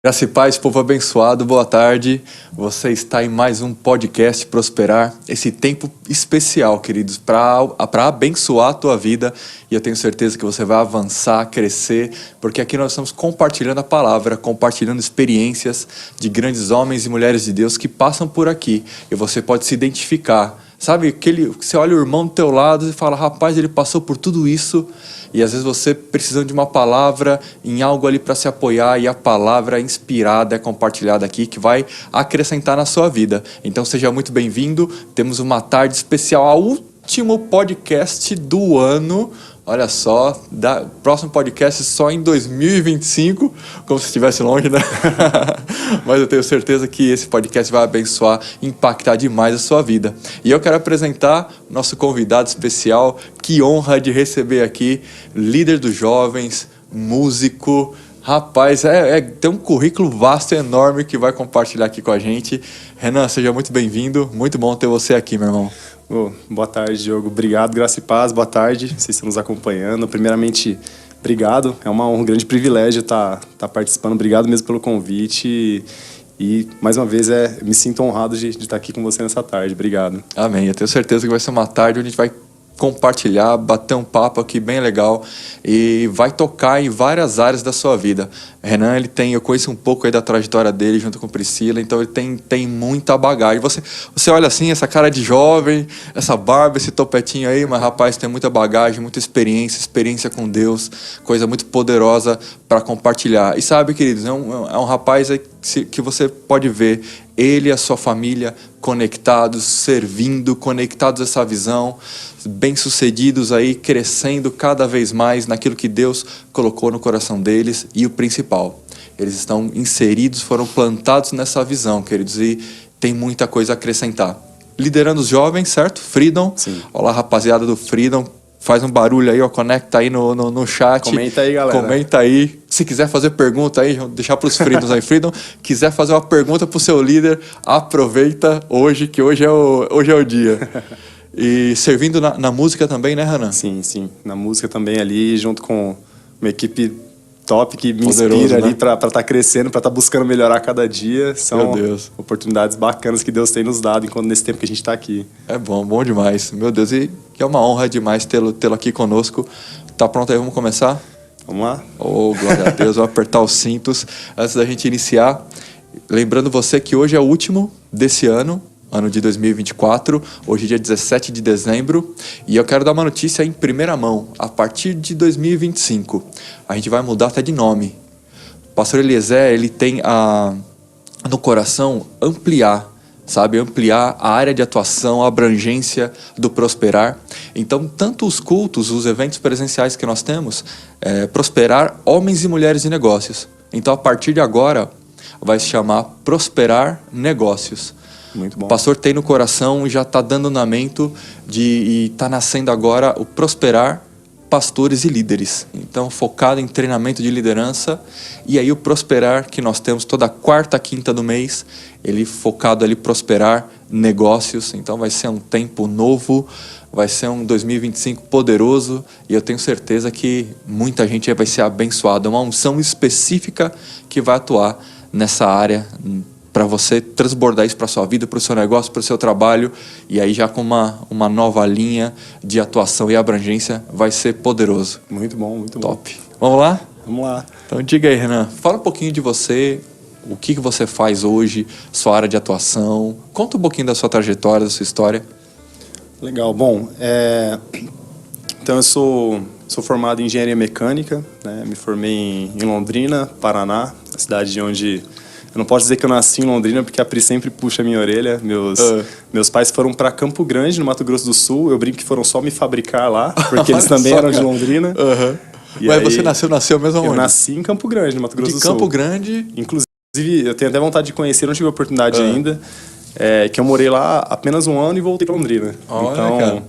Graça e paz, povo abençoado, boa tarde. Você está em mais um podcast Prosperar. Esse tempo especial, queridos, para abençoar a tua vida. E eu tenho certeza que você vai avançar, crescer, porque aqui nós estamos compartilhando a palavra, compartilhando experiências de grandes homens e mulheres de Deus que passam por aqui. E você pode se identificar. Sabe, você olha o irmão do teu lado e fala, rapaz, ele passou por tudo isso. E às vezes você precisando de uma palavra, em algo ali para se apoiar, e a palavra inspirada é compartilhada aqui, que vai acrescentar na sua vida. Então seja muito bem-vindo, temos uma tarde especial, ao último podcast do ano. Olha só, próximo podcast só em 2025, como se estivesse longe, né? Mas eu tenho certeza que esse podcast vai abençoar, impactar demais a sua vida. E eu quero apresentar nosso convidado especial, que honra de receber aqui, líder dos jovens, músico. Rapaz, tem um currículo vasto e enorme que vai compartilhar aqui com a gente. Renan, seja muito bem-vindo, muito bom ter você aqui, meu irmão. Boa tarde, Diogo. Obrigado, graça e paz. Boa tarde, vocês estão nos acompanhando. Primeiramente, obrigado. É um grande privilégio estar participando. Obrigado mesmo pelo convite. E, mais uma vez, me sinto honrado de estar aqui com você nessa tarde. Obrigado. Amém. Eu tenho certeza que vai ser uma tarde onde a gente vai compartilhar, bater um papo aqui bem legal e vai tocar em várias áreas da sua vida. Renan, eu conheço um pouco aí da trajetória dele junto com Priscila, então ele tem muita bagagem. Você olha assim, essa cara de jovem, essa barba, esse topetinho aí, mas rapaz, tem muita bagagem, muita experiência com Deus, coisa muito poderosa para compartilhar. E sabe, queridos, é um rapaz aí que você pode ver ele e a sua família conectados, servindo, conectados a essa visão, bem-sucedidos aí, crescendo cada vez mais naquilo que Deus colocou no coração deles. E o principal, eles estão inseridos, foram plantados nessa visão, queridos, e tem muita coisa a acrescentar. Liderando os jovens, certo? Freedom. Sim. Olá, rapaziada do Freedom. Faz um barulho aí, conecta aí no chat. Comenta aí, galera. Comenta aí. Se quiser fazer pergunta aí, deixar para os Freedoms aí. Freedom, quiser fazer uma pergunta para o seu líder, aproveita hoje, que hoje é o dia. E servindo na música também, né, Renan? Sim. Na música também ali, junto com uma equipe top que me Poderoso, inspira, né? Ali para estar crescendo, para estar buscando melhorar cada dia. São oportunidades bacanas que Deus tem nos dado nesse tempo que a gente está aqui. É bom demais. Meu Deus, e é uma honra demais tê-lo aqui conosco. Tá pronto aí? Vamos começar? Vamos lá? Oh, glória a Deus. Vamos apertar os cintos antes da gente iniciar. Lembrando você que hoje é o último desse ano de 2024, hoje é dia 17 de dezembro, e eu quero dar uma notícia em primeira mão. A partir de 2025, a gente vai mudar até de nome. O pastor Eliezer, ele tem no coração ampliar a área de atuação, a abrangência do Prosperar. Então, tanto os cultos, os eventos presenciais que nós temos, Prosperar Homens e Mulheres de Negócios. Então, a partir de agora, vai se chamar Prosperar Negócios. Muito bom. O pastor tem no coração e já está dando andamento e está nascendo agora o Prosperar Pastores e Líderes. Então, focado em treinamento de liderança. E aí o Prosperar que nós temos toda quarta, quinta do mês, ele focado ali Prosperar Negócios. Então, vai ser um tempo novo, vai ser um 2025 poderoso. E eu tenho certeza que muita gente vai ser abençoada. Uma unção específica que vai atuar nessa área para você transbordar isso para a sua vida, para o seu negócio, para o seu trabalho, e aí já com uma nova linha de atuação e abrangência, vai ser poderoso. Muito bom. Top. Vamos lá? Vamos lá. Então diga aí, Renan, fala um pouquinho de você, o que você faz hoje, sua área de atuação, conta um pouquinho da sua trajetória, da sua história. Legal, bom, então eu sou formado em engenharia mecânica, né? Me formei em Londrina, Paraná, a cidade de onde... Eu não posso dizer que eu nasci em Londrina, porque a Pri sempre puxa a minha orelha. Meus pais foram para Campo Grande, no Mato Grosso do Sul. Eu brinco que foram só me fabricar lá, porque eles também eram de Londrina. Mas aí, você nasceu mesmo onde? Eu nasci em Campo Grande, no Mato Grosso do Sul. De Campo Grande? Inclusive, eu tenho até vontade de conhecer, não tive a oportunidade ainda. Que eu morei lá apenas um ano e voltei para Londrina. Olha, então, cara.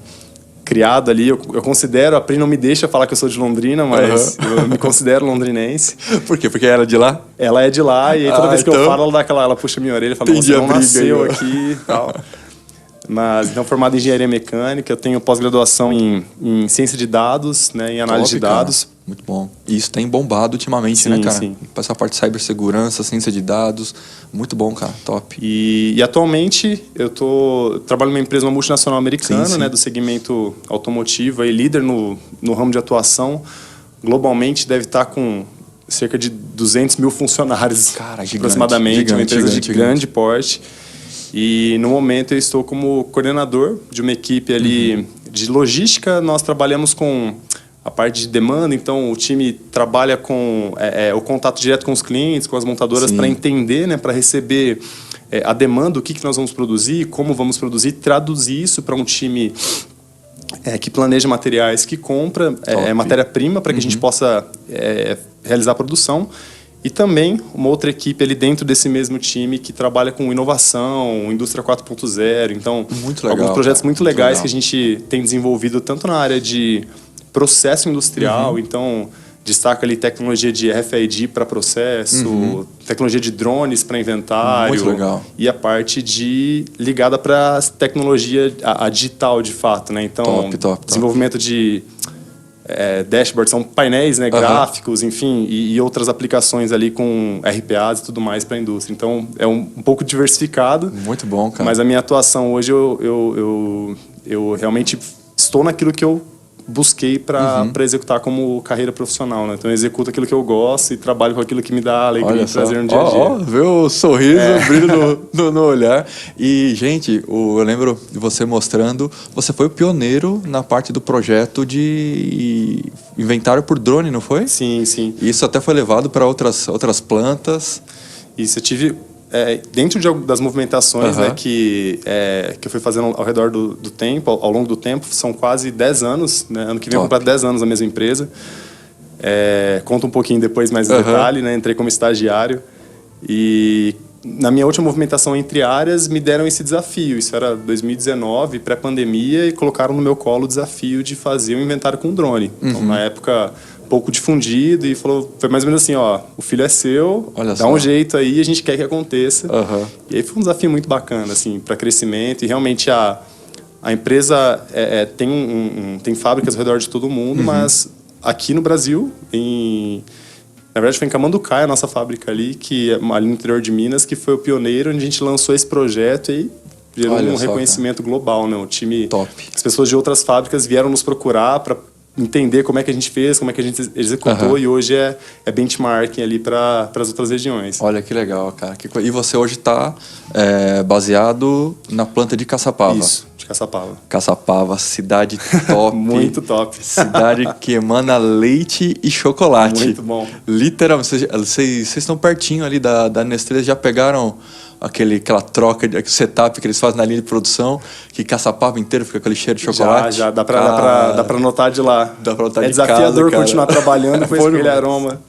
Criado ali, eu considero, a Pri não me deixa falar que eu sou de Londrina, mas eu me considero londrinense. Por quê? Porque ela é de lá? Ela é de lá, e aí toda vez que eu falo, ela puxa minha orelha e fala, você não nasceu aqui e tal. Mas, então, formado em engenharia mecânica, eu tenho pós-graduação em ciência de dados, né, em análise de dados. Cara. Muito bom. E isso tem bombado ultimamente, Sim, né, cara? sim. Essa parte de cibersegurança, ciência de dados. Muito bom, cara. Top. E atualmente eu trabalho numa empresa, uma multinacional americana, Sim, sim. né, do segmento automotivo, aí, líder no ramo de atuação. Globalmente deve estar com cerca de 200 mil funcionários, Cara, gigante, aproximadamente, uma empresa gigante. de grande porte. E no momento eu estou como coordenador de uma equipe ali de logística. Nós trabalhamos com a parte de demanda, então o time trabalha com o contato direto com os clientes, com as montadoras, para entender, né, para receber a demanda, o que nós vamos produzir, como vamos produzir, traduzir isso para um time que planeja materiais, que compra matéria-prima para que a gente possa realizar a produção. E também uma outra equipe ali dentro desse mesmo time que trabalha com inovação, indústria 4.0. Então, alguns projetos muito legais que a gente tem desenvolvido tanto na área de processo industrial, então destaca ali tecnologia de RFID para processo, tecnologia de drones para inventário. Muito legal. E a parte ligada para a tecnologia a digital, de fato, né? Então, desenvolvimento de dashboards, são painéis, né, gráficos, enfim, e outras aplicações ali com RPAs e tudo mais para a indústria. Então, é um pouco diversificado. Muito bom, cara. Mas a minha atuação hoje, eu realmente estou naquilo que eu busquei para executar como carreira profissional, né? Então eu executo aquilo que eu gosto e trabalho com aquilo que me dá alegria e prazer no dia a dia. Vê o sorriso, o brilho no olhar. E, gente, eu lembro de você mostrando, você foi o pioneiro na parte do projeto de inventário por drone, não foi? Sim, sim. Isso até foi levado para outras plantas. Isso, eu tive... dentro das movimentações, né, que eu fui fazendo ao redor do tempo, ao longo do tempo, são quase 10 anos, né? Ano que vem eu completo 10 anos na mesma empresa. Conto um pouquinho depois mais em detalhe, né? Entrei como estagiário e na minha última movimentação entre áreas me deram esse desafio. Isso era 2019, pré-pandemia, e colocaram no meu colo o desafio de fazer um inventário com drone. Então, na época, pouco difundido, e foi mais ou menos assim, o filho é seu, dá um jeito aí, a gente quer que aconteça. E aí foi um desafio muito bacana, assim, para crescimento, e realmente a empresa tem fábricas ao redor de todo mundo, mas aqui no Brasil, na verdade foi em Camanducaia, a nossa fábrica ali, que é ali no interior de Minas, que foi o pioneiro, onde a gente lançou esse projeto e gerou um reconhecimento global, né? O time, as pessoas de outras fábricas vieram nos procurar para entender como é que a gente fez, como é que a gente executou, e hoje é benchmarking ali para as outras regiões. Olha que legal, cara. E você hoje está baseado na planta de Caçapava. Isso, de Caçapava. Caçapava, cidade top. Muito top. Cidade que emana leite e chocolate. Muito bom. Literalmente, vocês estão pertinho ali da Nestlé, já pegaram aquela troca, setup que eles fazem na linha de produção, que Caçapava inteiro fica com aquele cheiro de chocolate. Já dá pra notar de lá. Dá pra notar de desafiador casa, continuar trabalhando com aquele aroma.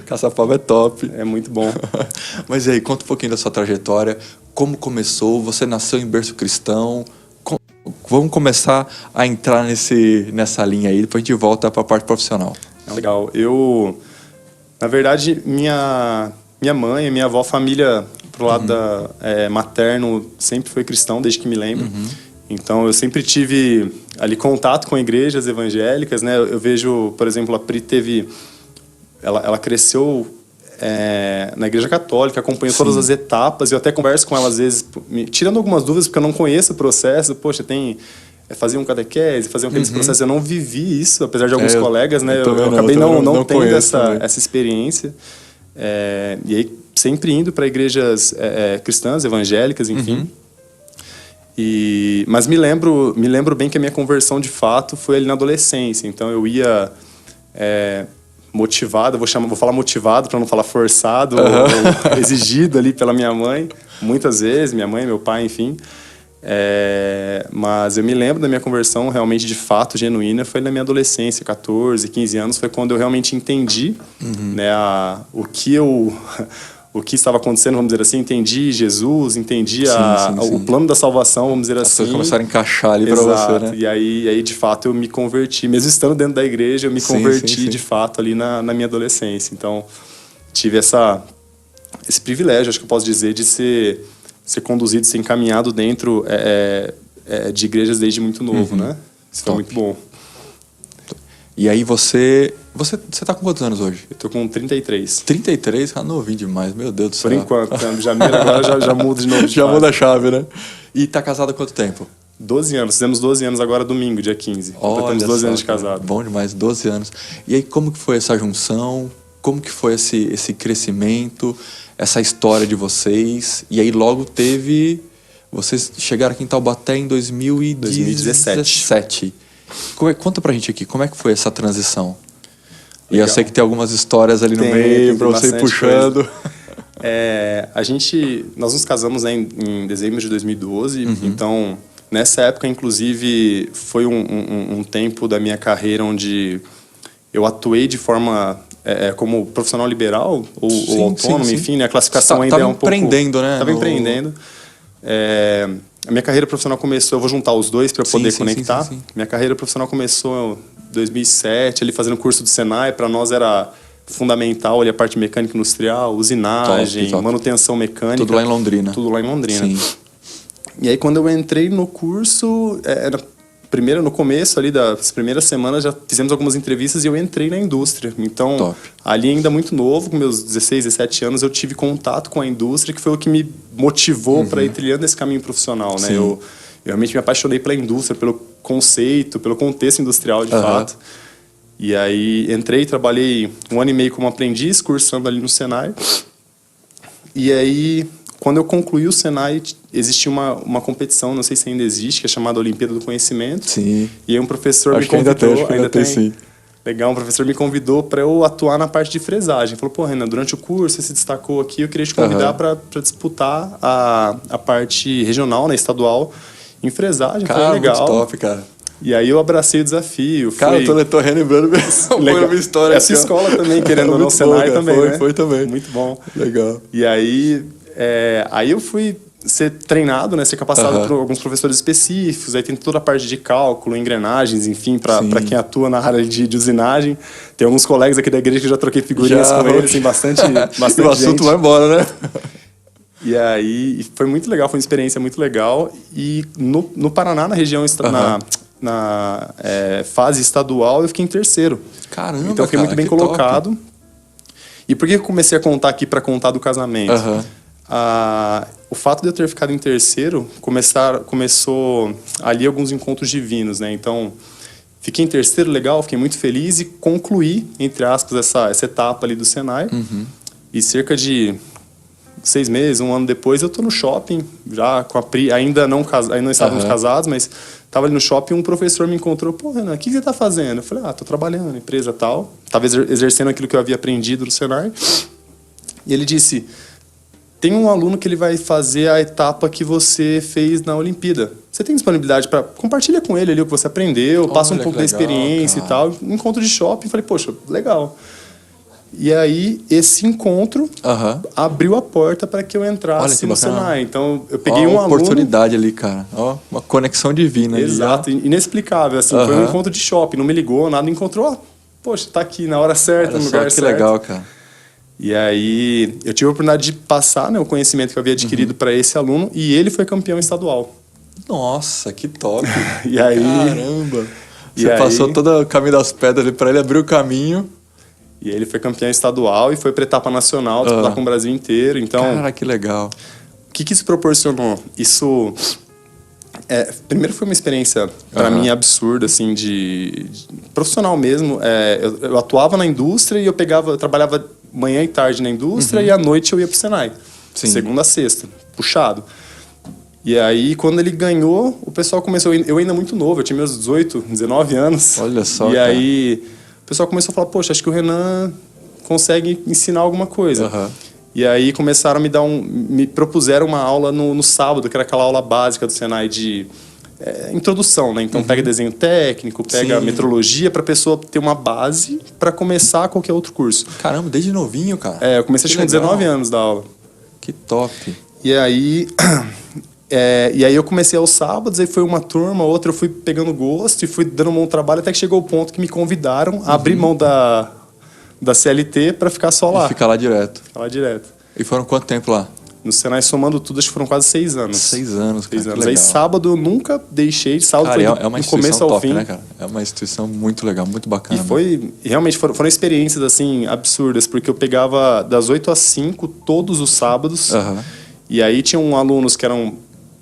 Caçapava é top. É muito bom. Mas e aí, conta um pouquinho da sua trajetória, como começou, você nasceu em berço cristão, vamos começar a entrar nessa linha aí, depois a gente volta para a parte profissional. Legal. Na verdade, minha mãe e minha avó, família pro lado materno, sempre foi cristão, desde que me lembro. Então, eu sempre tive ali contato com igrejas evangélicas, né? Eu vejo, por exemplo, a Pri ela cresceu na igreja católica, acompanhou todas as etapas, e eu até converso com ela às vezes, tirando algumas dúvidas, porque eu não conheço o processo. Poxa, fazer um cadequese, fazer aqueles processos, eu não vivi isso, apesar de alguns colegas, né? Eu acabei não tendo essa experiência. E aí, sempre indo para igrejas cristãs, evangélicas, enfim. Mas me lembro bem que a minha conversão, de fato, foi ali na adolescência. Então, eu ia motivado, vou falar motivado para não falar forçado, ou exigido ali pela minha mãe, muitas vezes, minha mãe, meu pai, enfim. Mas eu me lembro da minha conversão realmente, de fato, genuína, foi na minha adolescência, 14, 15 anos, foi quando eu realmente entendi, né, o que estava acontecendo, vamos dizer assim, entendi Jesus, entendi o plano da salvação, vamos dizer assim. As coisas começaram a encaixar ali para você, né? E aí, de fato, eu me converti, mesmo estando dentro da igreja, eu me converti, de fato, ali na minha adolescência. Então, tive esse privilégio, acho que eu posso dizer, de ser conduzido, ser encaminhado dentro de igrejas desde muito novo, né? Isso foi muito bom. E aí você tá com quantos anos hoje? Eu tô com 33. 33? Ah, novinho demais, meu Deus do céu. Por enquanto, janeiro agora já muda de novo. Já muda a chave, né? E tá casado há quanto tempo? 12 anos. Fizemos 12 anos agora domingo, dia 15. Completamos 12 anos de casado. Bom demais, 12 anos. E aí, como que foi essa junção? Como que foi esse crescimento? Essa história de vocês? E aí logo teve... Vocês chegaram aqui em Taubaté em 2017. Conta pra gente aqui, como é que foi essa transição? Legal. E eu sei que tem algumas histórias ali no meio pra você ir puxando. Nós nos casamos em dezembro de 2012, então nessa época, inclusive, foi um tempo da minha carreira onde eu atuei de forma como profissional liberal ou autônomo, enfim, né? A classificação ainda é um pouco... Estava empreendendo, né? Estava empreendendo. A minha carreira profissional começou, eu vou juntar os dois para poder conectar. Sim. Minha carreira profissional começou em 2007, ali fazendo curso do Senai. Para nós era fundamental ali a parte mecânica industrial, usinagem, top. Manutenção mecânica. Tudo lá em Londrina. Tudo lá em Londrina. Sim. E aí quando eu entrei no curso, no começo ali das primeiras semanas já fizemos algumas entrevistas e eu entrei na indústria. Então, ali ainda muito novo, com meus 16, 17 anos, eu tive contato com a indústria, que foi o que me motivou para ir trilhando esse caminho profissional, né? Eu realmente me apaixonei pela indústria, pelo conceito, pelo contexto industrial, de fato. E aí entrei, trabalhei 1 ano e meio como aprendiz, cursando ali no Senai. E aí, quando eu concluí o Senai, existia uma competição, não sei se ainda existe, que é chamada Olimpíada do Conhecimento. Sim. E aí um professor me convidou... Ainda tem, sim. Legal, um professor me convidou para eu atuar na parte de fresagem. Falou, pô, Renan, durante o curso você se destacou aqui, eu queria te convidar para disputar a parte regional, né, estadual, em fresagem. Cara, foi legal. Muito top, cara. E aí eu abracei o desafio. Cara, eu tô relembrando a minha história. Essa escola também, querendo ou não, Senai também, né? Foi também. Muito bom. Legal. E aí eu fui ser treinado, né, ser capacitado por alguns professores específicos, aí tem toda a parte de cálculo, engrenagens, enfim, para quem atua na área de usinagem. Tem alguns colegas aqui da igreja que eu já troquei figurinhas com eles, tem bastante e o assunto vai embora, né? E aí foi muito legal, foi uma experiência muito legal. E no Paraná, na região, na fase estadual, eu fiquei em terceiro. Caramba, então eu fiquei muito bem colocado. Top. E por que eu comecei a contar aqui para contar do casamento? O fato de eu ter ficado em terceiro começou ali alguns encontros divinos, né? Então, fiquei em terceiro, legal, fiquei muito feliz e concluí, entre aspas, essa etapa ali do Senai. E cerca de 6 meses, 1 ano depois, eu tô no shopping, já com a Pri, ainda não estávamos casados, mas estava ali no shopping e um professor me encontrou. Pô, Renan, o que você tá fazendo? Eu falei, tô trabalhando na empresa tal. Estava exercendo aquilo que eu havia aprendido no Senai. E ele disse... Tem um aluno que ele vai fazer a etapa que você fez na Olimpíada. Você tem disponibilidade para compartilhar com ele ali o que você aprendeu, passa um pouco da experiência, cara. E tal. Um encontro de shopping, falei, poxa, legal. E aí, esse encontro abriu a porta para que eu entrasse no Senai. Então, eu peguei um aluno... Uma oportunidade ali, cara. Uma conexão divina. Exato, inexplicável. Assim, foi um encontro de shopping, não me ligou, nada, encontrou. Poxa, tá aqui na hora certa, no lugar certo. Que legal, cara. E aí, eu tive a oportunidade de passar, né, o conhecimento que eu havia adquirido para esse aluno e ele foi campeão estadual. Nossa, que top! E aí, caramba! Você passou todo o caminho das pedras ali para ele abrir o caminho. E ele foi campeão estadual e foi para a etapa nacional, disputar com o Brasil inteiro. Então, cara, que legal! O que isso proporcionou? Isso... primeiro foi uma experiência, para mim, absurda, assim, de profissional mesmo. Eu atuava na indústria e eu trabalhava manhã e tarde na indústria e à noite eu ia pro Senai. Sim. Segunda a sexta, puxado. E aí, quando ele ganhou, o pessoal começou... Eu ainda muito novo, eu tinha meus 18, 19 anos. Olha só, E aí, o pessoal começou a falar, poxa, acho que o Renan consegue ensinar alguma coisa. E aí começaram a me propuseram uma aula no sábado, que era aquela aula básica do Senai de introdução, né? Então pega desenho técnico, pega metrologia para a pessoa ter uma base para começar qualquer outro curso. Caramba, desde novinho, cara. Eu comecei com 19 anos da aula. Que top. E aí eu comecei aos sábados, aí foi uma turma, outra eu fui pegando gosto e fui dando um bom trabalho até que chegou o ponto que me convidaram a abrir mão da CLT para ficar só lá. E ficar lá direto. Ficar lá direto. E foram quanto tempo lá? No Senai, somando tudo, acho que foram quase 6 anos. 6 anos, cara. 6 anos. Que Aí legal. sábado eu nunca deixei. Sábado Cara, foi é uma do começo instituição ao top, fim. né, cara? É uma instituição muito legal, muito bacana. E realmente foram experiências assim absurdas, porque eu pegava das 8 às 5 todos os sábados. E aí tinham alunos que eram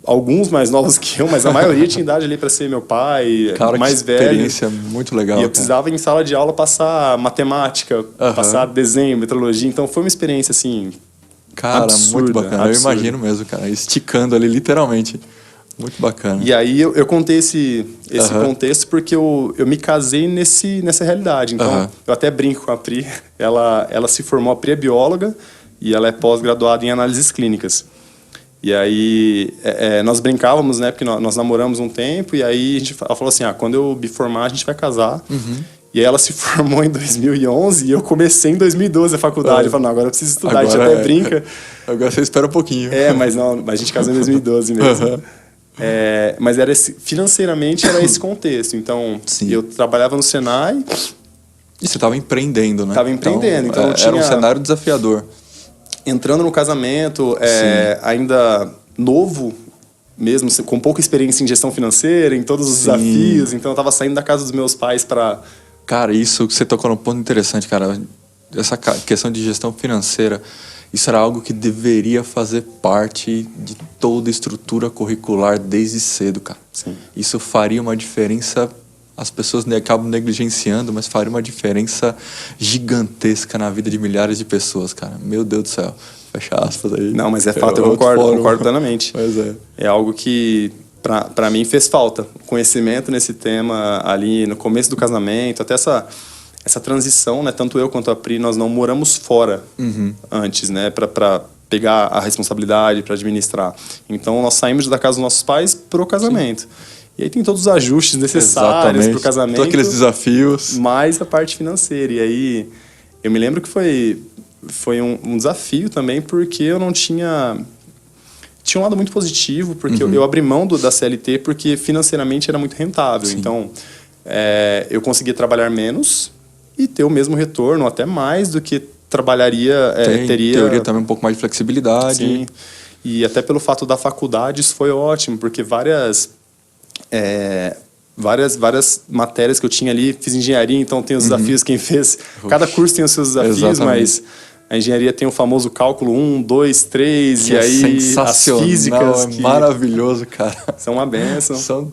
alguns mais novos que eu, mas a maioria tinha idade ali para ser meu pai, cara, mais que velho. Experiência muito legal. E eu precisava em sala de aula passar matemática, passar desenho, metrologia. Então foi uma experiência assim, cara, absurda, muito bacana. absurda. Eu imagino mesmo, cara, esticando ali literalmente. Muito bacana. E aí eu contei esse contexto porque eu me casei nessa realidade. Então eu até brinco com a Pri. Ela se formou, a Pri é bióloga e ela é pós-graduada em análises clínicas. E aí nós brincávamos, né? Porque nós namoramos um tempo e aí ela falou assim, quando eu me formar a gente vai casar. E aí ela se formou em 2011 e eu comecei em 2012 a faculdade. Eu falei, não, agora eu preciso estudar. Agora, a gente até brinca. Agora você espera um pouquinho. Mas a gente casou em 2012 mesmo. Mas financeiramente era esse contexto. Então, eu trabalhava no Senai. E você estava empreendendo, né? Estava empreendendo. Então era um cenário desafiador. Entrando no casamento, ainda novo, mesmo com pouca experiência em gestão financeira, em todos os desafios. Então, eu estava saindo da casa dos meus pais para... Cara, isso que você tocou num ponto interessante, cara. Essa questão de gestão financeira, isso era algo que deveria fazer parte de toda a estrutura curricular desde cedo, cara. Isso faria uma diferença... As pessoas acabam negligenciando, mas faria uma diferença gigantesca na vida de milhares de pessoas, cara. Meu Deus do céu. Fecha aspas aí. Não, mas é fato, eu concordo plenamente. Pois é. É algo que, para mim, fez falta. O conhecimento nesse tema ali no começo do casamento, até essa transição, né? Tanto eu quanto a Pri, nós não moramos fora antes, né? Para pegar a responsabilidade, para administrar. Então, nós saímos da casa dos nossos pais pro casamento. E aí tem todos os ajustes necessários para o casamento. Todos aqueles desafios. Mais a parte financeira. E aí, eu me lembro que foi um desafio também, porque eu não tinha... Tinha um lado muito positivo, porque eu abri mão da CLT, porque financeiramente era muito rentável. Então, eu conseguia trabalhar menos e ter o mesmo retorno, até mais do que trabalharia... teria, em teoria também um pouco mais de flexibilidade. Sim. E até pelo fato da faculdade, isso foi ótimo, porque várias matérias que eu tinha ali, fiz engenharia, então tem os desafios, quem fez... Cada curso tem os seus desafios, mas a engenharia tem o famoso cálculo 1, 2, 3, que e aí as físicas... É maravilhoso, cara. São uma bênção.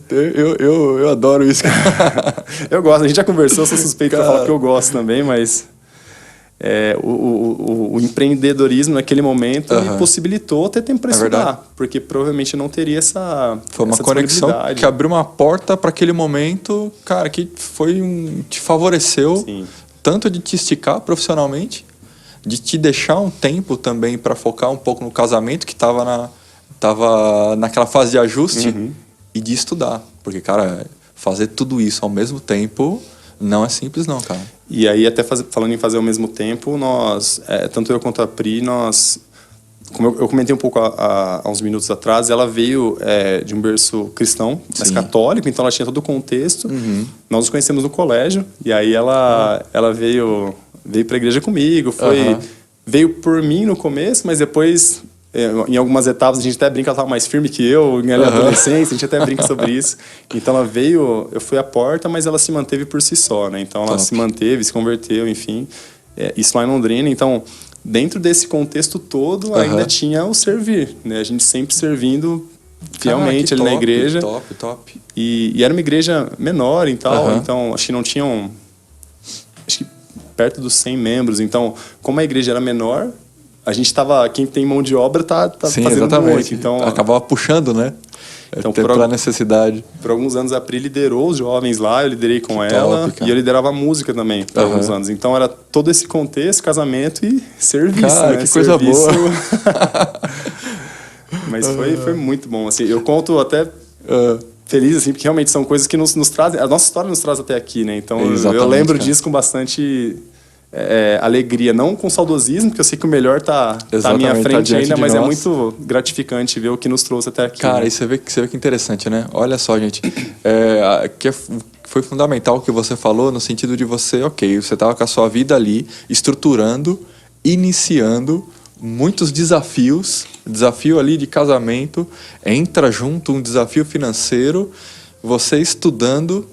Eu adoro isso, cara. Eu gosto, a gente já conversou, sou suspeito pra falar que eu gosto também, mas... o empreendedorismo naquele momento me possibilitou ter tempo para estudar, porque provavelmente eu não teria essa foi uma conexão que abriu uma porta para aquele momento, cara, que te favoreceu tanto de te esticar profissionalmente, de te deixar um tempo também para focar um pouco no casamento que tava naquela fase de ajuste e de estudar, porque, cara, fazer tudo isso ao mesmo tempo não é simples não, cara. E aí, até falando em fazer ao mesmo tempo, nós, tanto eu quanto a Pri, como eu comentei um pouco há uns minutos atrás, ela veio de um berço cristão, mas católico, então ela tinha todo o contexto. Nós nos conhecemos no colégio, e aí ela veio para a igreja comigo, veio por mim no começo, mas depois... Em algumas etapas a gente até brinca, ela estava mais firme que eu, em adolescência, a gente até brinca sobre isso. Então ela veio, eu fui à porta, mas ela se manteve por si só, né? Então ela se manteve, se converteu, enfim. Isso lá em Londrina. Então, dentro desse contexto todo, ainda tinha o servir, né? A gente sempre servindo fielmente ali na igreja. Top. E era uma igreja menor e tal, então acho que não tinham... Acho que perto dos 100 membros. Então, como a igreja era menor... A gente estava... Quem tem mão de obra tá fazendo exatamente. Muito. Então, acabava puxando, né? Então, pela necessidade. Por alguns anos a Pri liderou os jovens lá, eu liderei com ela. E eu liderava a música também por alguns anos. Então era todo esse contexto, casamento e serviço, cara, né? Que coisa boa! Mas foi muito bom. Assim, eu conto até... feliz, assim, porque realmente são coisas que nos trazem... A nossa história nos traz até aqui, né? Então eu lembro disso com bastante... alegria, não com saudosismo, porque eu sei que o melhor tá à minha frente ainda, mas é muito gratificante ver o que nos trouxe até aqui. Cara, né? e você vê que interessante, né? Olha só, gente, foi fundamental o que você falou, no sentido de você estava com a sua vida ali, estruturando, iniciando muitos desafios, desafio ali de casamento, entra junto um desafio financeiro, você estudando,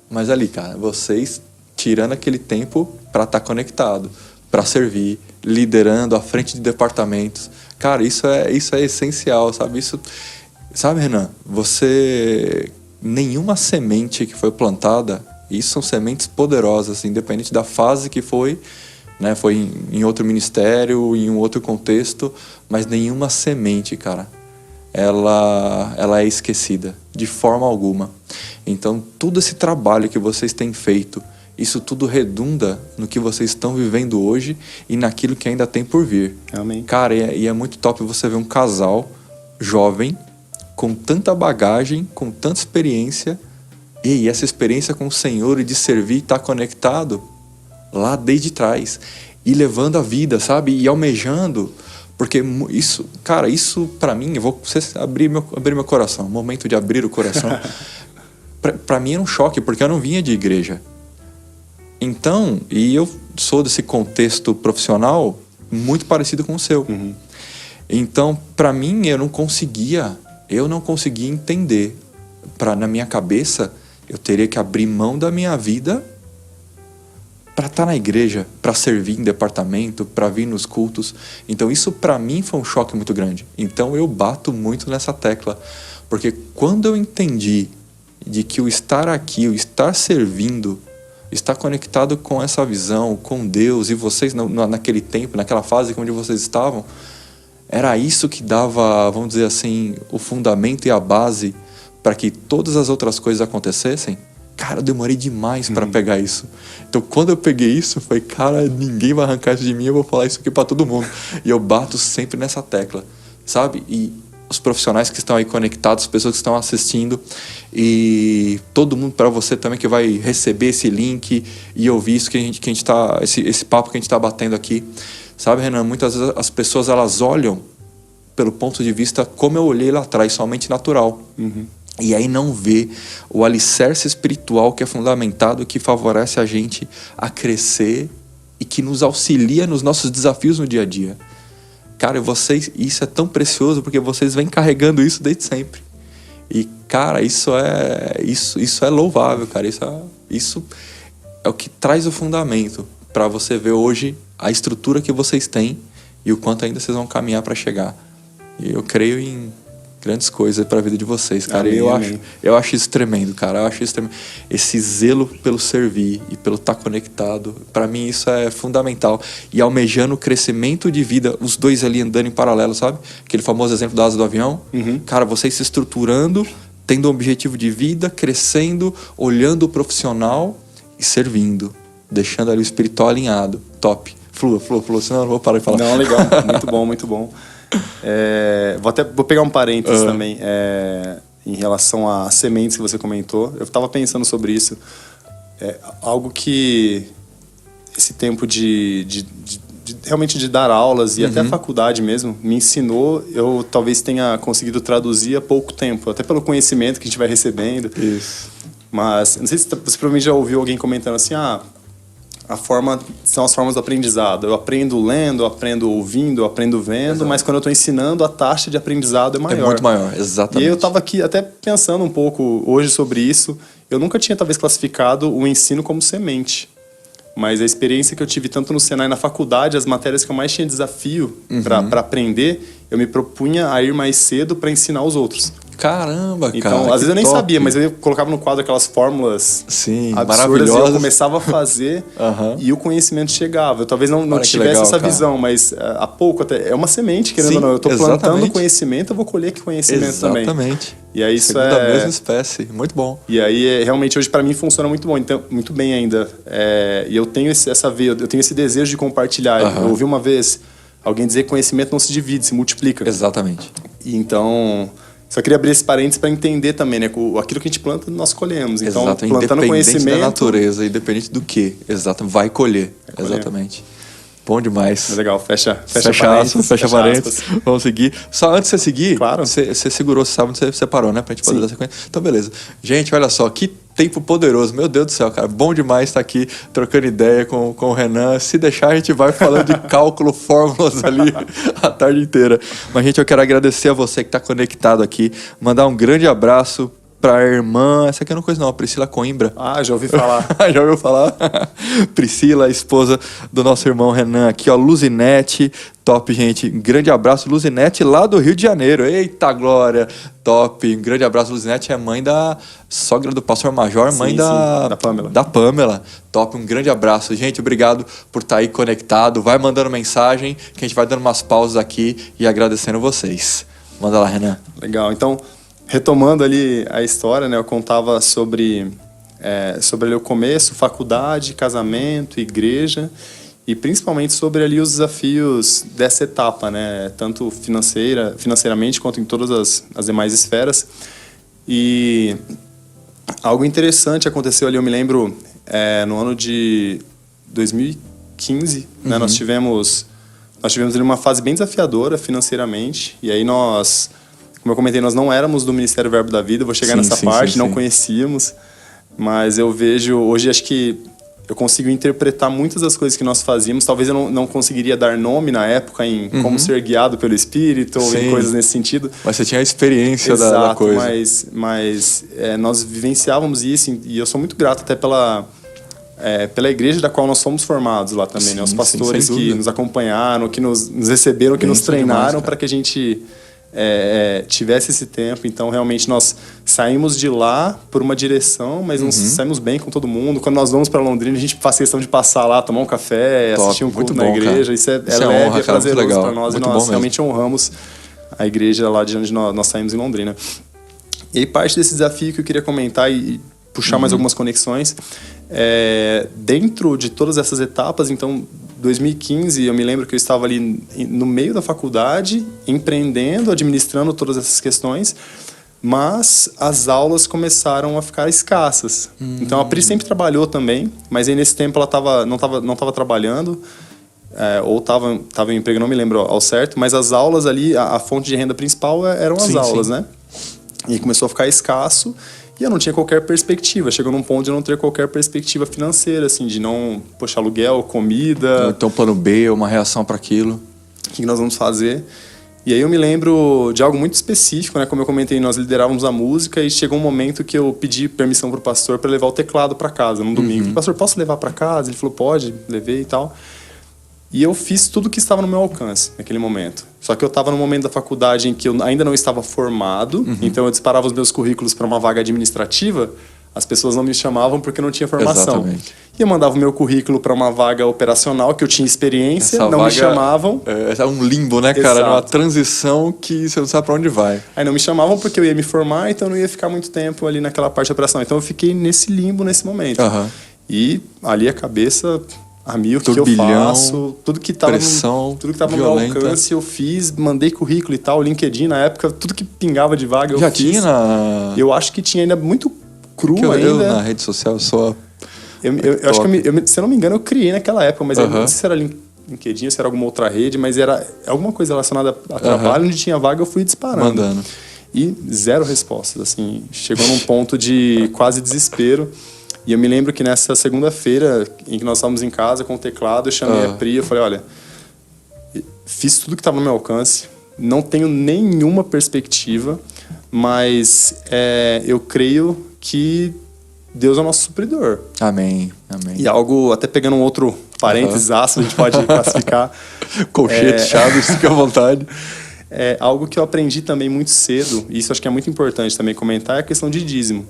mas ali, cara, vocês tirando aquele tempo para estar conectado, para servir, liderando à frente de departamentos. Cara, isso é essencial, sabe? Sabe, Renan, nenhuma semente que foi plantada, isso são sementes poderosas, independente da fase que foi, né? Foi em outro ministério, em um outro contexto, mas nenhuma semente, cara, ela é esquecida, de forma alguma. Então, todo esse trabalho que vocês têm feito, isso tudo redunda no que vocês estão vivendo hoje e naquilo que ainda tem por vir. Amém. Cara, e é muito top você ver um casal jovem, com tanta bagagem, com tanta experiência, e essa experiência com o Senhor e de servir e estar conectado lá desde trás, e levando a vida, sabe? E almejando, porque isso, cara, isso pra mim, eu vou abrir meu coração, momento de abrir o coração. Pra mim era um choque, porque eu não vinha de igreja. Então, e eu sou desse contexto profissional muito parecido com o seu. Uhum. Então, pra mim, eu não conseguia entender. Na minha cabeça, eu teria que abrir mão da minha vida para estar na igreja, para servir em departamento, para vir nos cultos. Então isso para mim foi um choque muito grande. Então eu bato muito nessa tecla, porque quando eu entendi de que o estar aqui, o estar servindo, estar conectado com essa visão, com Deus e vocês naquele tempo, naquela fase onde vocês estavam, era isso que dava, vamos dizer assim, o fundamento e a base para que todas as outras coisas acontecessem. Cara, eu demorei demais para pegar isso. Então, quando eu peguei isso, eu falei, cara, ninguém vai arrancar isso de mim, eu vou falar isso aqui para todo mundo. E eu bato sempre nessa tecla, sabe? E os profissionais que estão aí conectados, as pessoas que estão assistindo, e todo mundo, para você também que vai receber esse link e ouvir isso que a gente tá, esse papo que a gente está batendo aqui. Sabe, Renan, muitas vezes as pessoas elas olham pelo ponto de vista como eu olhei lá atrás, somente natural. Uhum. E aí não vê o alicerce espiritual que é fundamentado, que favorece a gente a crescer e que nos auxilia nos nossos desafios no dia a dia. Cara, isso é tão precioso porque vocês vêm carregando isso desde sempre. E, cara, isso é louvável, cara. Isso é o que traz o fundamento para você ver hoje a estrutura que vocês têm e o quanto ainda vocês vão caminhar para chegar. E eu creio em grandes coisas para a vida de vocês, cara. Amém, eu acho isso tremendo, cara. Eu acho isso tremendo. Esse zelo pelo servir e pelo estar conectado, para mim isso é fundamental. E almejando o crescimento de vida, os dois ali andando em paralelo, sabe? Aquele famoso exemplo da asa do avião. Uhum. Cara, vocês se estruturando, tendo um objetivo de vida, crescendo, olhando o profissional e servindo, deixando ali o espiritual alinhado. Top. Flua, senão eu não vou parar de falar. Não, legal. Muito bom, muito bom. Vou pegar um parênteses também em relação às sementes que você comentou. Eu estava pensando sobre isso. Algo que esse tempo de realmente de dar aulas e até a faculdade mesmo me ensinou, eu talvez tenha conseguido traduzir há pouco tempo, até pelo conhecimento que a gente vai recebendo. Isso. Mas não sei se você provavelmente já ouviu alguém comentando assim, são as formas do aprendizado. Eu aprendo lendo, eu aprendo ouvindo, eu aprendo vendo, exato. Mas quando eu estou ensinando, a taxa de aprendizado é maior. É muito maior, exatamente. E eu estava aqui até pensando um pouco hoje sobre isso. Eu nunca tinha, talvez, classificado o ensino como semente. Mas a experiência que eu tive tanto no Senai, na faculdade, as matérias que eu mais tinha desafio para aprender, eu me propunha a ir mais cedo para ensinar os outros. Caramba, então, cara. Às vezes eu nem top. Sabia, mas eu colocava no quadro aquelas fórmulas absurdas e eu começava a fazer e o conhecimento chegava. Eu talvez não tivesse legal, essa visão, mas há pouco até é uma semente, querendo ou não. Eu estou plantando conhecimento, eu vou colher que conhecimento também. Exatamente. E aí isso da mesma espécie, muito bom. E aí realmente hoje para mim funciona muito bom, então muito bem ainda. E eu tenho essa veia, eu tenho esse desejo de compartilhar. Eu ouvi uma vez alguém dizer que conhecimento não se divide, se multiplica. Exatamente. E então só queria abrir esse parênteses para entender também, né? Aquilo que a gente planta, nós colhemos. Então, exato, plantando conhecimento... da natureza, independente do que. Exato, vai colher. Exatamente. Bom demais. Legal, fecha parênteses. Vamos seguir. Só antes de você seguir, claro. você segurou, você sabe onde você separou, né? Pra gente poder dar sequência. Então, beleza. Gente, olha só, que tempo poderoso. Meu Deus do céu, cara, bom demais estar aqui trocando ideia com o Renan. Se deixar, a gente vai falando de cálculo, fórmulas ali a tarde inteira. Mas, gente, eu quero agradecer a você que está conectado aqui, mandar um grande abraço para a irmã, essa aqui eu não conheço não, a Priscila Coimbra. Ah, já ouvi falar. Já ouviu falar? Priscila, a esposa do nosso irmão Renan aqui, ó, Luzinete, top, gente. Um grande abraço, Luzinete, lá do Rio de Janeiro. Eita, glória, top. Um grande abraço, Luzinete, é mãe da sogra do pastor Major, mãe sim, da Pamela. Da Pamela. Top, um grande abraço. Gente, obrigado por estar aí conectado. Vai mandando mensagem, que a gente vai dando umas pausas aqui e agradecendo vocês. Manda lá, Renan. Legal, então... Retomando ali a história, né, eu contava sobre ali o começo, faculdade, casamento, igreja e principalmente sobre ali os desafios dessa etapa, né, tanto financeiramente quanto em todas as demais esferas. E algo interessante aconteceu ali, eu me lembro, no ano de 2015, né, nós tivemos ali uma fase bem desafiadora financeiramente e aí nós... Como eu comentei, nós não éramos do Ministério Verbo da Vida, vou chegar nessa parte, não conhecíamos, mas eu vejo, hoje acho que eu consigo interpretar muitas das coisas que nós fazíamos, talvez eu não conseguiria dar nome na época em como ser guiado pelo Espírito ou em coisas nesse sentido. Mas você tinha a experiência da coisa. Mas nós vivenciávamos isso e eu sou muito grato até pela igreja da qual nós somos formados lá também, né? Os pastores que nos acompanharam, que nos receberam, que nos treinaram para que a gente... tivesse esse tempo, então realmente nós saímos de lá por uma direção, mas não saímos bem com todo mundo. Quando nós vamos para Londrina, a gente faz questão de passar lá, tomar um café, assistir um culto na igreja. Cara. Isso é leve, honra, é prazeroso para nós muito e nós realmente honramos a igreja lá de onde nós saímos em Londrina. E aí parte desse desafio que eu queria comentar e puxar mais algumas conexões, dentro de todas essas etapas, então 2015, eu me lembro que eu estava ali no meio da faculdade, empreendendo, administrando todas essas questões, mas as aulas começaram a ficar escassas. Então a Pri sempre trabalhou também, mas aí nesse tempo ela não estava trabalhando, ou estava em emprego, não me lembro ao certo, mas as aulas ali, a fonte de renda principal eram as aulas, né? E começou a ficar escasso. E eu não tinha qualquer perspectiva. Chegou num ponto de não ter qualquer perspectiva financeira, assim, de não, aluguel, comida. Então, plano B, uma reação para aquilo. O que nós vamos fazer? E aí eu me lembro de algo muito específico, né? Como eu comentei, nós liderávamos a música e chegou um momento que eu pedi permissão pro pastor para levar o teclado para casa, num domingo. Falei, pastor, posso levar para casa? Ele falou, pode, levei e tal. E eu fiz tudo que estava no meu alcance naquele momento. Só que eu estava no momento da faculdade em que eu ainda não estava formado, então eu disparava os meus currículos para uma vaga administrativa, as pessoas não me chamavam porque não tinha formação. Exatamente. E eu mandava o meu currículo para uma vaga operacional, que eu tinha experiência, não me chamavam. É um limbo, né, cara? É uma transição que você não sabe para onde vai. Aí não me chamavam porque eu ia me formar, então eu não ia ficar muito tempo ali naquela parte de operação. Então eu fiquei nesse limbo nesse momento. E ali a cabeça... a mil, o que eu faço, tudo que estava no meu alcance, eu fiz, mandei currículo e tal, LinkedIn na época, tudo que pingava de vaga eu já fiz. Tinha na... Eu acho que tinha ainda muito cru ainda. Eu na rede social só... Eu acho que, se eu não me engano, eu criei naquela época, mas eu não sei se era LinkedIn, se era alguma outra rede, mas era alguma coisa relacionada a trabalho, onde tinha vaga eu fui disparando. Mandando. E zero respostas, assim, chegou num ponto de quase desespero. E eu me lembro que nessa segunda-feira, em que nós estávamos em casa com o teclado, eu chamei a Pri e eu falei, olha, fiz tudo que estava no meu alcance, não tenho nenhuma perspectiva, mas eu creio que Deus é o nosso supridor. Amém, amém. E algo, até pegando um outro parênteses, a gente pode classificar. Colchete, chaves, fica à vontade. Algo que eu aprendi também muito cedo, e isso acho que é muito importante também comentar, é a questão de dízimo.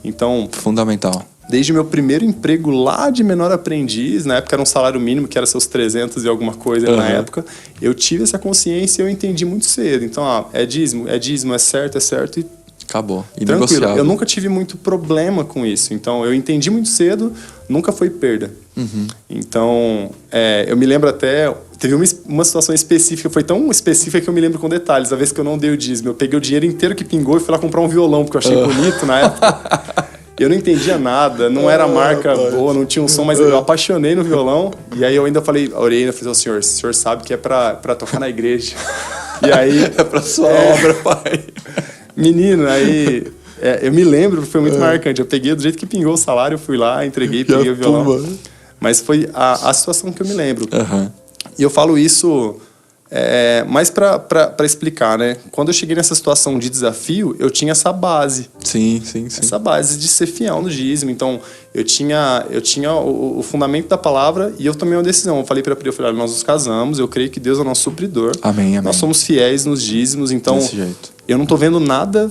Então, fundamental. Desde o meu primeiro emprego lá de menor aprendiz, na época era um salário mínimo, que era seus 300 e alguma coisa na época, eu tive essa consciência e eu entendi muito cedo. Então, é dízimo, é certo e acabou. E tranquilo. negociável. Eu nunca tive muito problema com isso. Então, eu entendi muito cedo, nunca foi perda. Então, eu me lembro até... Teve uma situação específica, foi tão específica que eu me lembro com detalhes. A vez que eu não dei o dízimo, eu peguei o dinheiro inteiro que pingou e fui lá comprar um violão, porque eu achei bonito na época. Eu não entendia nada, não era marca boa, não tinha um som, mas eu apaixonei no violão. E aí eu ainda orei, falei, o senhor sabe que é pra tocar na igreja. E aí... é pra sua obra, pai. Menino, aí... eu me lembro, foi muito marcante. Eu peguei do jeito que pingou o salário, eu fui lá, entreguei, peguei o violão. Mas foi a situação que eu me lembro. E eu falo isso mais para explicar, né? Quando eu cheguei nessa situação de desafio, eu tinha essa base. Sim. Essa base de ser fiel no dízimo. Então, eu tinha o fundamento da palavra e eu tomei uma decisão. Eu falei para a Pri, olha, nós nos casamos, eu creio que Deus é o nosso supridor. Amém. Nós somos fiéis nos dízimos, então eu não estou vendo nada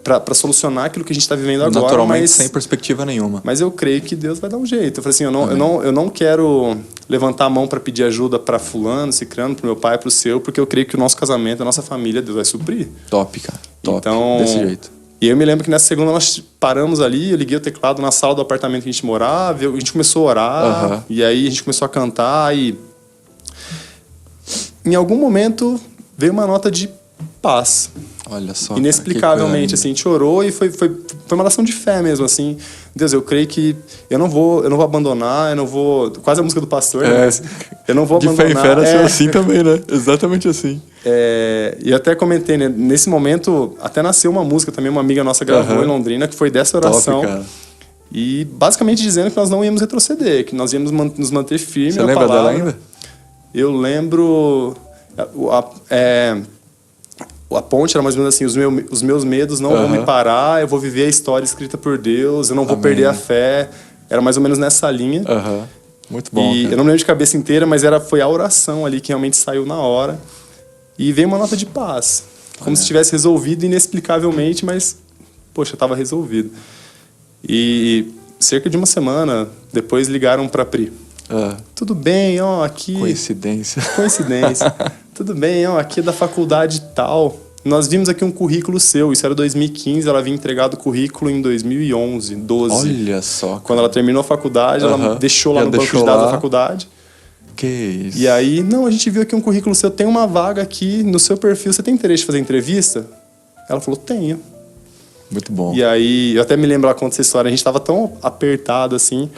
para solucionar aquilo que a gente está vivendo agora. Naturalmente, sem perspectiva nenhuma. Mas eu creio que Deus vai dar um jeito. Eu falei assim, eu não quero levantar a mão para pedir ajuda para fulano, cicrano, para meu pai, para o seu, porque eu creio que o nosso casamento, a nossa família, Deus vai suprir. Top, cara. Top. Então, desse jeito. E eu me lembro que nessa segunda nós paramos ali, eu liguei o teclado na sala do apartamento que a gente morava, a gente começou a orar, e aí a gente começou a cantar, e em algum momento veio uma nota de paz. Olha só. Inexplicavelmente, assim, a gente orou e foi uma oração de fé mesmo, assim. Deus, eu creio que eu não vou abandonar, eu não vou... Quase a música do pastor, né? Mas eu não vou abandonar. De fé em fé nasceu assim também, né? Exatamente assim. E até comentei, né? Nesse momento, até nasceu uma música também, uma amiga nossa gravou em Londrina, que foi dessa oração. Top, cara. E basicamente dizendo que nós não íamos retroceder, que nós íamos nos manter firmes na palavra. Você lembra dela ainda? Eu lembro... A ponte era mais ou menos assim, os meus medos não vão me parar, eu vou viver a história escrita por Deus, eu não vou perder a fé. Era mais ou menos nessa linha. Muito bom. E eu não me lembro de cabeça inteira, mas foi a oração ali que realmente saiu na hora. E veio uma nota de paz. Como se tivesse resolvido inexplicavelmente, mas, poxa, estava resolvido. E cerca de uma semana depois ligaram para a Pri. Tudo bem, aqui... Coincidência. Tudo bem, aqui é da faculdade tal. Nós vimos aqui um currículo seu. Isso era 2015, ela havia entregado o currículo em 2011, 12. Olha só. Cara. Quando ela terminou a faculdade, ela deixou lá no banco de dados da faculdade. Que isso. E aí, a gente viu aqui um currículo seu, tem uma vaga aqui no seu perfil. Você tem interesse de fazer entrevista? Ela falou, tenho. Muito bom. E aí, eu até me lembro, ela conta essa história, a gente tava tão apertado, assim,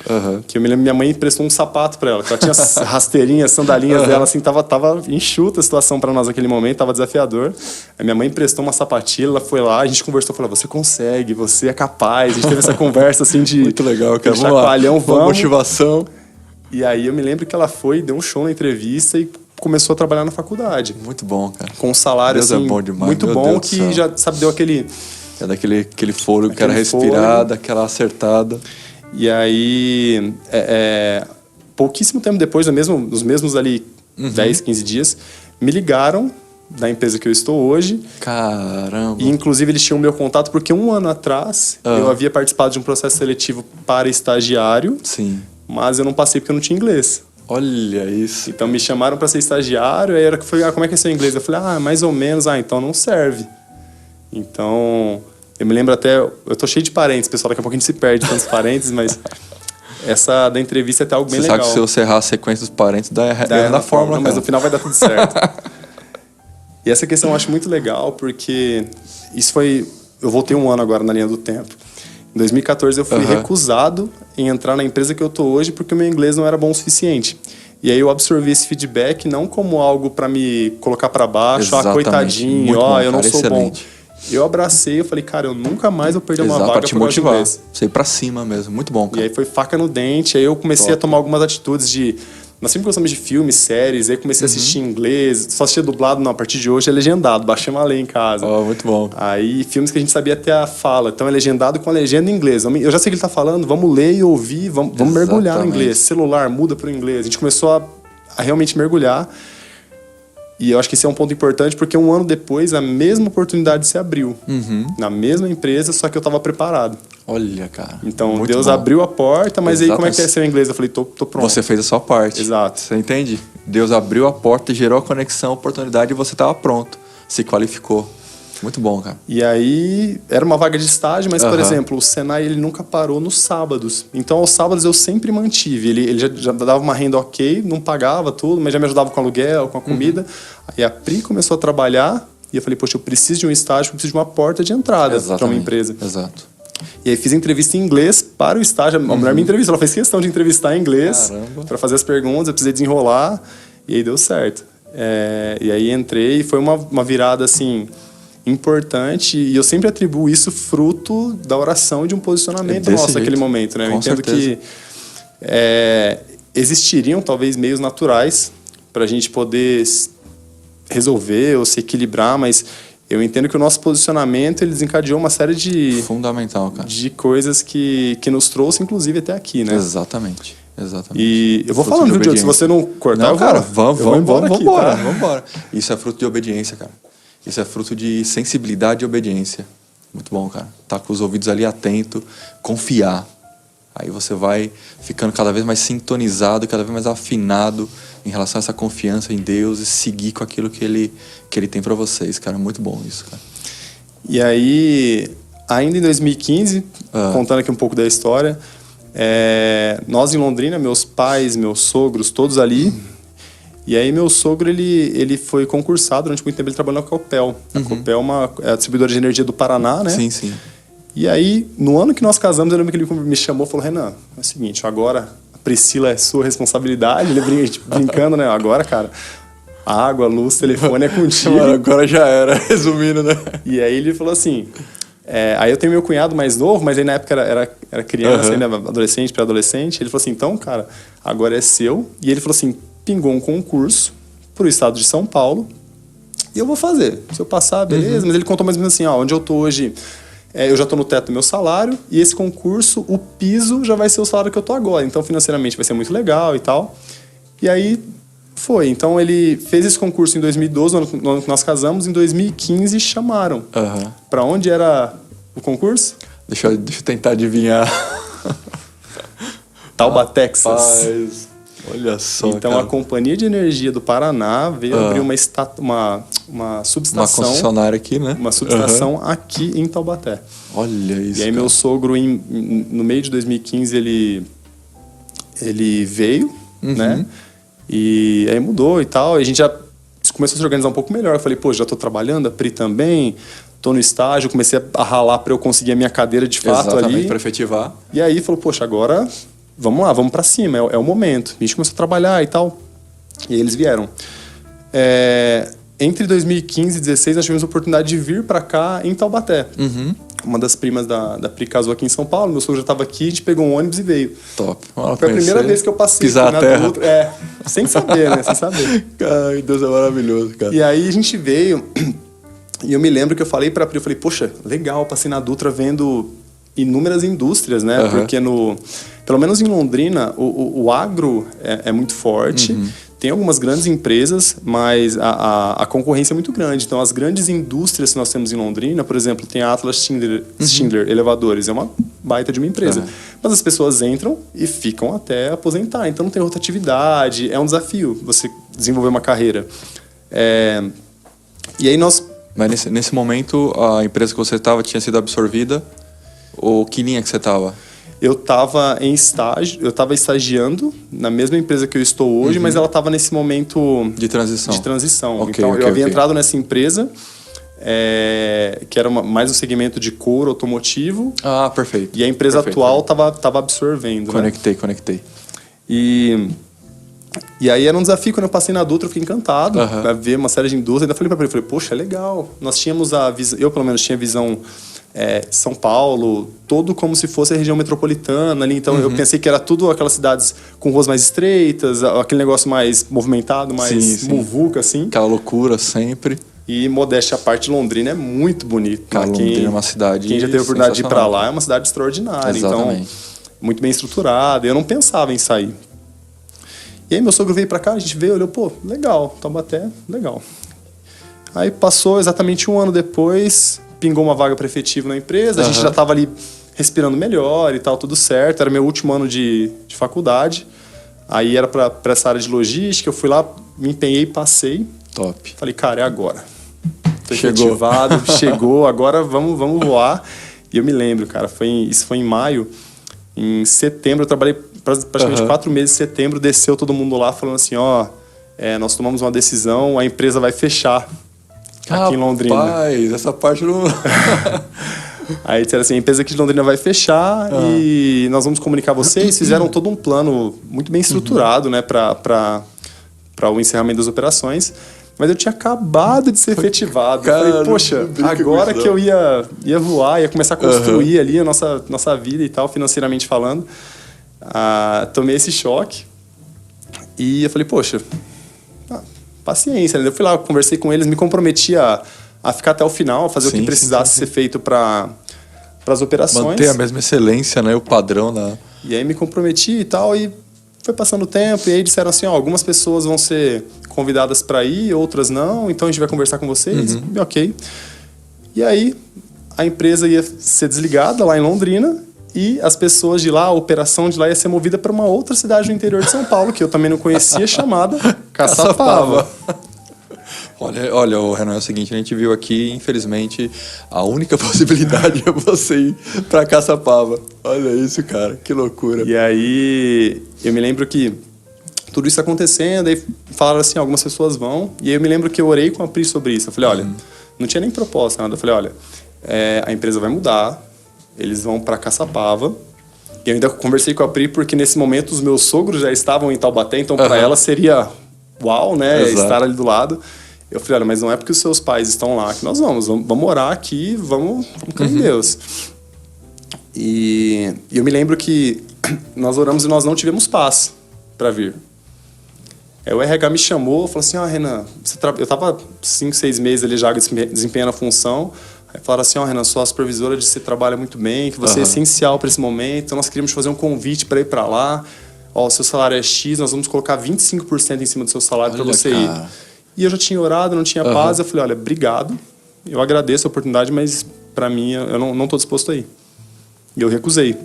que eu me lembro, minha mãe emprestou um sapato pra ela, que ela tinha rasteirinhas, sandalinhas dela, assim, tava enxuta a situação pra nós naquele momento, tava desafiador. Aí minha mãe emprestou uma sapatilha, ela foi lá, a gente conversou, falou, você consegue, você é capaz. A gente teve essa conversa, assim, de... Muito legal, cara. Chacoalhão, vamos. Motivação. E aí eu me lembro que ela foi, deu um show na entrevista e começou a trabalhar na faculdade. Muito bom, cara. Com um salário, Deus assim, é bom demais, muito bom, que já, sabe, deu aquele... É daquele fôlego que era respirada, aquela acertada. E aí, pouquíssimo tempo depois, nos mesmos ali 10, 15 dias, me ligaram da empresa que eu estou hoje. Caramba! E, inclusive, eles tinham o meu contato porque um ano atrás eu havia participado de um processo seletivo para estagiário. Sim. Mas eu não passei porque eu não tinha inglês. Olha isso. Então, me chamaram para ser estagiário. Aí como é que é seu inglês? Eu falei, mais ou menos. Então não serve. Então, eu me lembro até... Eu tô cheio de parênteses, pessoal. Daqui a pouco a gente se perde tantos parênteses, mas... Essa da entrevista é até algo bem legal. Você sabe que se eu errar a sequência dos parênteses, dá erro na fórmula, mas no final vai dar tudo certo. E essa questão eu acho muito legal, porque isso foi... Eu voltei um ano agora na linha do tempo. Em 2014, eu fui recusado em entrar na empresa que eu tô hoje, porque o meu inglês não era bom o suficiente. E aí eu absorvi esse feedback não como algo para me colocar para baixo, coitadinho, eu não sou bom. Eu abracei, eu falei, cara, eu nunca mais vou perder uma vaga pra te motivar. Você ir pra cima mesmo, muito bom, cara. E aí foi faca no dente, aí eu comecei a tomar algumas atitudes de... Nós sempre gostamos de filmes, séries, aí comecei a assistir em inglês, só assistia dublado, não, a partir de hoje é legendado, baixei uma lei em casa. Muito bom. Aí filmes que a gente sabia até a fala, então é legendado com a legenda em inglês. Eu já sei o que ele tá falando, vamos ler e ouvir, vamos mergulhar no inglês. Celular, muda pro inglês. A gente começou a realmente mergulhar. E eu acho que esse é um ponto importante, porque um ano depois a mesma oportunidade se abriu. Na mesma empresa, só que eu estava preparado. Olha, cara. Então, muito Deus abriu a porta, mas aí como é que é seu inglês? Eu falei, tô pronto. Você fez a sua parte. Exato. Você entende? Deus abriu a porta, gerou a conexão, a oportunidade e você estava pronto. Se qualificou. Muito bom, cara. E aí, era uma vaga de estágio, mas, por exemplo, o Senai ele nunca parou nos sábados. Então, aos sábados eu sempre mantive. Ele já dava uma renda ok, não pagava tudo, mas já me ajudava com aluguel, com a comida. Aí a Pri começou a trabalhar e eu falei, poxa, eu preciso de um estágio, eu preciso de uma porta de entrada para uma empresa. Exato. E aí fiz entrevista em inglês para o estágio. A mulher me entrevistou, ela fez questão de entrevistar em inglês para fazer as perguntas, eu precisei desenrolar e aí deu certo. E aí entrei e foi uma virada assim... importante, e eu sempre atribuo isso fruto da oração, de um posicionamento nosso naquele momento, né? Eu entendo que existiriam talvez meios naturais para a gente poder resolver ou se equilibrar, mas eu entendo que o nosso posicionamento ele desencadeou uma série de fundamental, cara, de coisas que nos trouxe inclusive até aqui, né? Exatamente. E eu vou falando, viu, Diogo? Se você não cortar, não, cara, vamos embora. Tá? Isso é fruto de obediência, cara. Isso é fruto de sensibilidade e obediência. Muito bom, cara. Tá com os ouvidos ali atento, confiar. Aí você vai ficando cada vez mais sintonizado, cada vez mais afinado em relação a essa confiança em Deus e seguir com aquilo que ele tem para vocês, cara. Muito bom isso, cara. E aí, ainda em 2015, contando aqui um pouco da história, nós em Londrina, meus pais, meus sogros, todos ali. E aí meu sogro, ele foi concursado, durante muito tempo ele trabalhou na Copel. A Copel é a distribuidora de energia do Paraná, né? Sim, sim. E aí, no ano que nós casamos, eu lembro que ele me chamou e falou: Renan, é o seguinte, agora a Priscila é sua responsabilidade. Ele brincando, né? Agora, cara, água, luz, telefone é contigo. Agora já era, resumindo, né? E aí ele falou assim... aí eu tenho meu cunhado mais novo, mas aí na época era criança, ainda adolescente, pré-adolescente. Ele falou assim, então, cara, agora é seu. E ele falou assim, pingou um concurso pro estado de São Paulo e eu vou fazer. Se eu passar, beleza. Mas ele contou mais ou menos assim, onde eu tô hoje, eu já tô no teto do meu salário e esse concurso, o piso já vai ser o salário que eu tô agora. Então, financeiramente vai ser muito legal e tal. E aí foi. Então, ele fez esse concurso em 2012, no ano que nós casamos. Em 2015, chamaram. Para onde era o concurso? Deixa eu tentar adivinhar. Taubaté, Texas. Rapaz, olha só, então, cara. A Companhia de Energia do Paraná veio abrir uma subestação. Uma concessionária aqui, né? Uma subestação aqui em Taubaté. Olha isso, E aí, meu sogro, no meio de 2015, ele veio, né? E aí mudou e tal. E a gente já começou a se organizar um pouco melhor. Eu falei, pô, já tô trabalhando, a Pri também, tô no estágio, comecei a ralar para eu conseguir a minha cadeira de fato. Exatamente, ali. Para efetivar. E aí falou, poxa, agora vamos lá, vamos para cima, é o momento. A gente começou a trabalhar e tal. E aí eles vieram. Entre 2015 e 2016, nós tivemos a oportunidade de vir para cá em Taubaté. Uma das primas da Pri casou aqui em São Paulo, meu sogro já estava aqui, a gente pegou um ônibus e veio. Top. Foi a primeira vez que eu passei pisar na a terra. Dutra. Sem saber, né? Sem saber. Ai, Deus é maravilhoso, cara. E aí a gente veio, e eu me lembro que eu falei pra Pri, eu falei, poxa, legal, passei na Dutra vendo inúmeras indústrias, né? Porque pelo menos em Londrina, o agro é muito forte. Tem algumas grandes empresas, mas a concorrência é muito grande. Então, as grandes indústrias que nós temos em Londrina, por exemplo, tem a Atlas Schindler Elevadores, é uma baita de uma empresa. Mas as pessoas entram e ficam até aposentar. Então, não tem rotatividade, é um desafio você desenvolver uma carreira. E aí nós... Mas nesse momento, a empresa que você estava tinha sido absorvida? Ou que linha que você estava? Eu estava em estágio, eu estava estagiando na mesma empresa que eu estou hoje, mas ela estava nesse momento de transição. Então, eu havia entrado nessa empresa, que era mais um segmento de couro automotivo. Ah, perfeito. E a empresa atual estava absorvendo. Conectei. E aí era um desafio. Quando eu passei na Dutra, eu fiquei encantado a ver uma série de indústrias. Ainda falei para ele, poxa, é legal. Nós tínhamos a visão, eu pelo menos tinha a visão... São Paulo, todo como se fosse a região metropolitana ali. Então eu pensei que era tudo aquelas cidades com ruas mais estreitas, aquele negócio mais movimentado, mais muvuca, assim. Aquela loucura sempre. E modéstia à parte, Londrina é muito bonito. Cara, Londrina é uma cidade Quem já teve a oportunidade de ir para lá é uma cidade extraordinária. Exatamente. Então, muito bem estruturada. Eu não pensava em sair. E aí meu sogro veio para cá, a gente veio, olhou, pô, legal, Taubaté, legal. Aí passou exatamente um ano depois... pingou uma vaga para efetivo na empresa, a gente já estava ali respirando melhor e tal, tudo certo. Era meu último ano de faculdade. Aí era para essa área de logística, eu fui lá, me empenhei, passei. Top. Falei, cara, é agora. Tô efetivado, chegou, agora vamos voar. E eu me lembro, cara, isso foi em maio. Em setembro, eu trabalhei praticamente 4 meses. Em setembro, desceu todo mundo lá falando assim, nós tomamos uma decisão, a empresa vai fechar. Aqui em Londrina. Rapaz, essa parte não... Aí disseram assim, a empresa aqui de Londrina vai fechar e nós vamos comunicar vocês. Fizeram todo um plano muito bem estruturado, né, para o encerramento das operações. Mas eu tinha acabado de ser efetivado. Cara, eu falei, poxa, agora que eu ia voar, ia começar a construir ali a nossa vida e tal, financeiramente falando. Tomei esse choque. E eu falei, poxa, paciência, né? Eu fui lá, conversei com eles, me comprometi a ficar até o final, a fazer o que precisasse ser feito para as operações. Manter a mesma excelência, né? O padrão. E aí me comprometi e tal, e foi passando o tempo, e aí disseram assim, algumas pessoas vão ser convidadas para ir, outras não, então a gente vai conversar com vocês. Ok. E aí a empresa ia ser desligada lá em Londrina, e as pessoas de lá, a operação de lá ia ser movida para uma outra cidade do interior de São Paulo, que eu também não conhecia, chamada Caçapava. Olha, Renan, é o seguinte, a gente viu aqui, infelizmente, a única possibilidade é você ir para Caçapava. Olha isso, cara, que loucura. E aí, eu me lembro que tudo isso acontecendo, aí falaram assim, algumas pessoas vão, e aí eu me lembro que eu orei com a Pri sobre isso. Eu falei, olha, não tinha nem proposta, nada. Eu falei, olha, a empresa vai mudar, eles vão para Caçapava. E eu ainda conversei com a Pri porque nesse momento os meus sogros já estavam em Taubaté, então para ela seria uau, né, estar ali do lado. Eu falei, olha, mas não é porque os seus pais estão lá que nós vamos morar aqui, vamos crer em Deus. E eu me lembro que nós oramos e nós não tivemos paz para vir. Aí o RH me chamou, falou assim, Renan, eu estava 5, 6 meses ali já desempenhando a função. Aí falaram assim, Renan, sua supervisora disse que você trabalha muito bem, que você é essencial para esse momento, então nós queríamos fazer um convite para ir para lá. O seu salário é X, nós vamos colocar 25% em cima do seu salário para você ir. E eu já tinha orado, não tinha paz, eu falei, olha, obrigado, eu agradeço a oportunidade, mas para mim, eu não estou disposto a ir. E eu recusei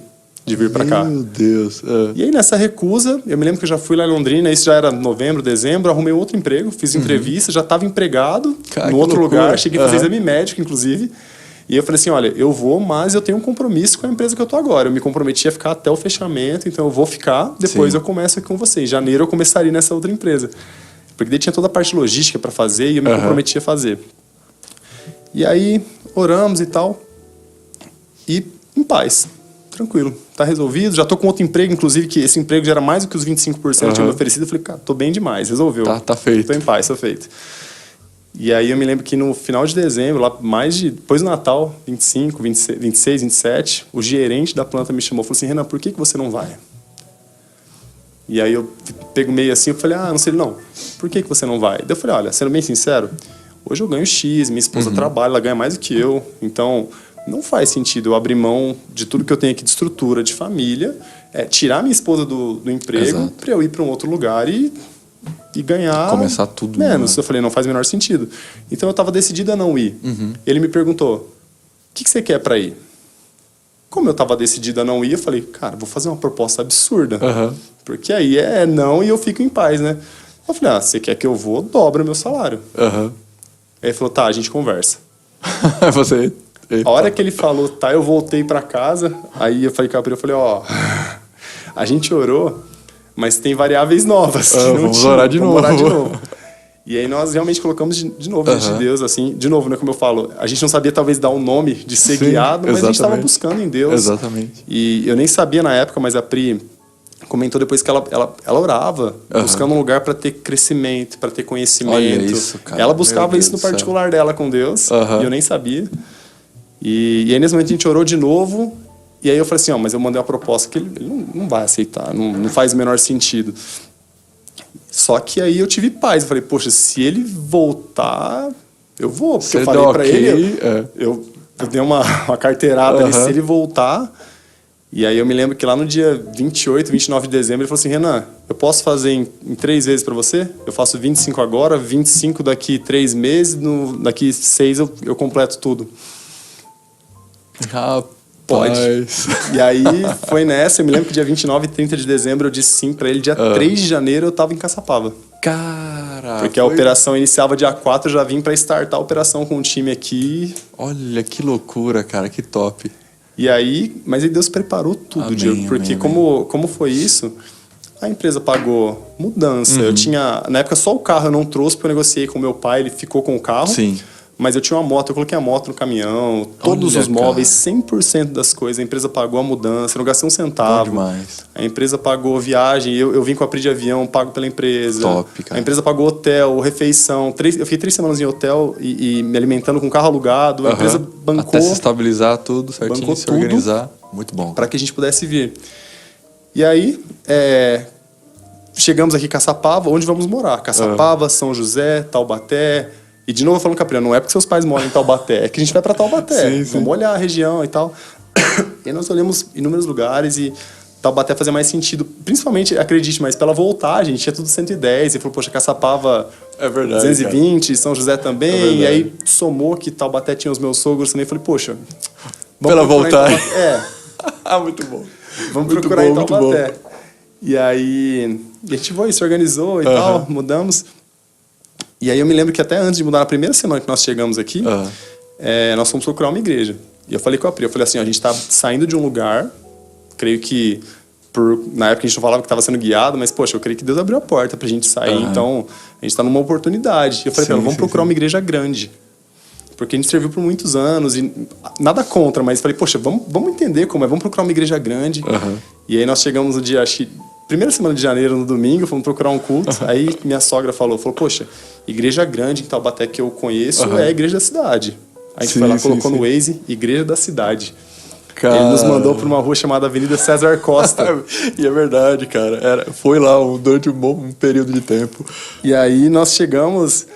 de vir para cá. Meu Deus. E aí, nessa recusa, eu me lembro que eu já fui lá em Londrina, isso já era novembro, dezembro, arrumei outro emprego, fiz entrevista, já estava empregado no outro lugar, cheguei a fazer exame médico, inclusive. E eu falei assim, olha, eu vou, mas eu tenho um compromisso com a empresa que eu tô agora. Eu me comprometi a ficar até o fechamento, então eu vou ficar, depois eu começo aqui com você. Em janeiro eu começaria nessa outra empresa. Porque daí tinha toda a parte logística para fazer e eu me comprometi a fazer. E aí, oramos e tal. E em paz. Tranquilo. Tá resolvido. Já tô com outro emprego, inclusive, que esse emprego já era mais do que os 25% que tinha me oferecido. Eu falei, cara, tô bem demais. Resolveu. Tá feito. Tô em paz, tô feito. E aí eu me lembro que no final de dezembro, lá depois do Natal, 25, 26, 27, o gerente da planta me chamou e falou assim, Renan, por que você não vai? E aí eu pego meio assim, eu falei, não sei, não. Por que você não vai? Daí eu falei, olha, sendo bem sincero, hoje eu ganho X, minha esposa trabalha, ela ganha mais do que eu, então não faz sentido eu abrir mão de tudo que eu tenho aqui de estrutura, de família, tirar minha esposa do emprego para eu ir para um outro lugar e ganhar começar tudo menos. Eu falei, não faz o menor sentido. Então eu estava decidido a não ir. Ele me perguntou, o que você quer para ir? Como eu estava decidido a não ir, eu falei, cara, vou fazer uma proposta absurda. Porque aí é não e eu fico em paz, né? Eu falei, você quer que eu vou, dobra meu salário. Aí ele falou, tá, a gente conversa. A hora que ele falou, tá, eu voltei para casa, aí eu falei, eu falei, a gente orou, mas tem variáveis novas. Vamos orar de novo. E aí nós realmente colocamos de novo diante de Deus, assim, de novo, né, como eu falo, a gente não sabia talvez dar um nome de ser guiado, mas a gente estava buscando em Deus. Exatamente. E eu nem sabia na época, mas a Pri comentou depois que ela orava, buscando um lugar para ter crescimento, para ter conhecimento. Olha isso, cara. Ela buscava isso no particular dela com Deus, e eu nem sabia. E aí nesse momento a gente orou de novo, e aí eu falei assim, mas eu mandei uma proposta que ele não vai aceitar, não faz o menor sentido. Só que aí eu tive paz. Eu falei, poxa, se ele voltar, eu vou. Porque eu falei pra ele, eu dei uma carteirada ali, se ele voltar. E aí eu me lembro que lá no dia 28, 29 de dezembro, ele falou assim, Renan, eu posso fazer em 3 vezes pra você? Eu faço 25 agora, 25 daqui 3 meses, daqui 6 eu completo tudo. Pode. E aí foi nessa, eu me lembro que dia 29 e 30 de dezembro eu disse sim pra ele, dia 3 de janeiro eu tava em Caçapava. Cara, porque a operação iniciava dia 4, eu já vim pra startar a operação com o time aqui. Olha que loucura, cara, que top. E aí, mas aí Deus preparou tudo, Diego, porque como foi isso, a empresa pagou mudança. Eu tinha, na época só o carro eu não trouxe porque eu negociei com meu pai, ele ficou com o carro. Sim. Mas eu tinha uma moto, eu coloquei a moto no caminhão, todos os móveis, 100% das coisas. A empresa pagou a mudança, eu não gastei um centavo. Bom demais. A empresa pagou viagem, eu vim com a PRI de avião, pago pela empresa. Top, cara. A empresa pagou hotel, refeição. Eu fiquei 3 semanas em hotel e me alimentando com carro alugado. A empresa bancou. Até se estabilizar tudo certinho, bancou se organizar. Muito bom. Para que a gente pudesse vir. E aí, chegamos aqui em Caçapava, onde vamos morar? Caçapava, São José, Taubaté. E de novo falando, Capriano, não é porque seus pais moram em Taubaté, é que a gente vai para Taubaté. Sim. Vamos olhar a região e tal. E aí nós olhamos inúmeros lugares e Taubaté fazia mais sentido. Principalmente, acredite, mas pela voltagem, tinha tudo 110. E falou, poxa, Caçapava é verdade, 220, cara. São José também. E aí somou que Taubaté tinha os meus sogros também. Falei, poxa, pela voltagem. Muito bom. Vamos procurar em Taubaté. E aí a gente se organizou e tal, mudamos. E aí eu me lembro que até antes de mudar, na primeira semana que nós chegamos aqui, nós fomos procurar uma igreja. E eu falei com a Pri, eu falei assim, ó, a gente está saindo de um lugar, creio que, na época a gente não falava que estava sendo guiado, mas, poxa, eu creio que Deus abriu a porta pra gente sair, então a gente está numa oportunidade. E eu falei pra ela, vamos procurar uma igreja grande. Porque a gente serviu por muitos anos, e nada contra, mas falei, poxa, vamos entender como é, vamos procurar uma igreja grande. E aí nós chegamos no dia, primeira semana de janeiro, no domingo, fomos procurar um culto. Aí minha sogra falou, poxa, igreja grande em Taubaté que eu conheço é a igreja da cidade. A gente foi lá, colocou no Waze, igreja da cidade. Cara... Ele nos mandou para uma rua chamada Avenida César Costa. E é verdade, cara. Foi lá durante um período de tempo. E aí nós chegamos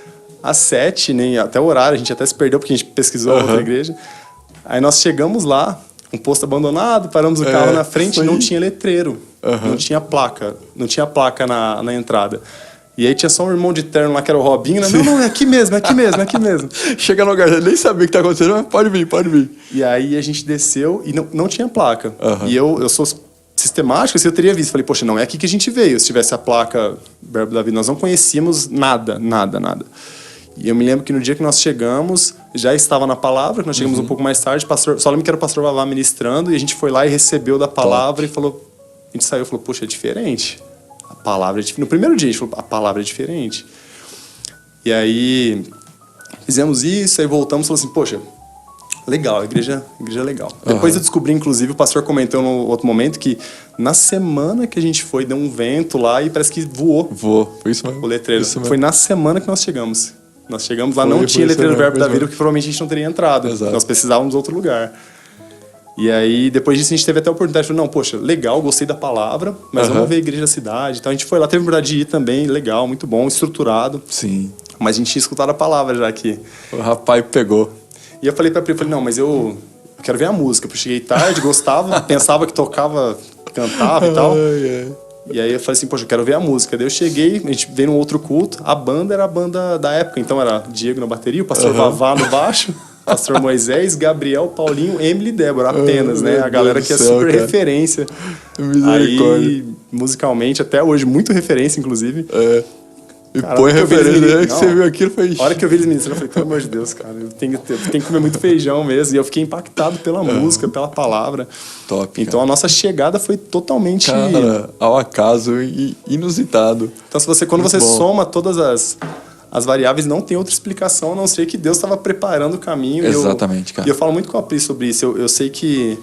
às 7, nem até o horário, a gente até se perdeu porque a gente pesquisou a outra igreja. Aí nós chegamos lá, um posto abandonado, paramos o carro na frente e não tinha letreiro. Não tinha placa. Não tinha placa na entrada. E aí tinha só um irmão de terno lá, que era o Robinho. Né? Não, é aqui mesmo. Chega no lugar, nem sabia o que tá acontecendo, mas pode vir. E aí a gente desceu e não tinha placa. E eu sou sistemático, assim, eu teria visto. Falei, poxa, não é aqui que a gente veio. Se tivesse a placa Verbo da Vida, nós não conhecíamos nada. E eu me lembro que no dia que nós chegamos, já estava na palavra, que nós chegamos um pouco mais tarde, só lembro que era o pastor Vavá ministrando, e a gente foi lá e recebeu da palavra e falou, a gente saiu e falou, poxa, é diferente. A palavra é diferente. No primeiro dia a gente falou, a palavra é diferente. E aí fizemos isso, aí voltamos e falou assim, poxa, legal, a igreja é legal. Depois eu descobri, inclusive, o pastor comentou no outro momento que na semana que a gente foi, deu um vento lá e parece que voou. Foi isso mesmo. O letreiro. Foi na semana que nós chegamos. Nós chegamos lá, não tinha letreiro do Verbo da Vida, porque provavelmente a gente não teria entrado. Exato. Nós precisávamos de outro lugar. E aí, depois disso, a gente teve até a oportunidade de falar, não, poxa, legal, gostei da palavra, mas vamos ver a igreja da cidade. Então a gente foi lá, teve a oportunidade de ir também, legal, muito bom, estruturado. Sim. Mas a gente tinha escutado a palavra já aqui. O rapaz pegou. E eu falei pra Pri, não, mas eu quero ver a música. Eu cheguei tarde, gostava, pensava que tocava, cantava e tal. E aí eu falei assim, poxa, eu quero ver a música. Daí eu cheguei, a gente veio num outro culto, a banda era a banda da época, então era Diego na bateria, o pastor Vavá no baixo, pastor Moisés, Gabriel, Paulinho, Emily e Débora, apenas, né? A galera que é super referência. Aí, musicalmente, até hoje, muito referência, inclusive. E põe referência, né? Que você viu aquilo, foi... A hora que eu vi eles ministrando, eu falei, pelo amor de Deus, cara, eu tenho que comer muito feijão mesmo. E eu fiquei impactado pela música, pela palavra. Top, então cara. A nossa chegada foi totalmente... Cara, ao acaso e inusitado. Então quando você soma todas as variáveis, não tem outra explicação, a não ser que Deus estava preparando o caminho. Exatamente, cara. E eu falo muito com a Pri sobre isso. Eu sei que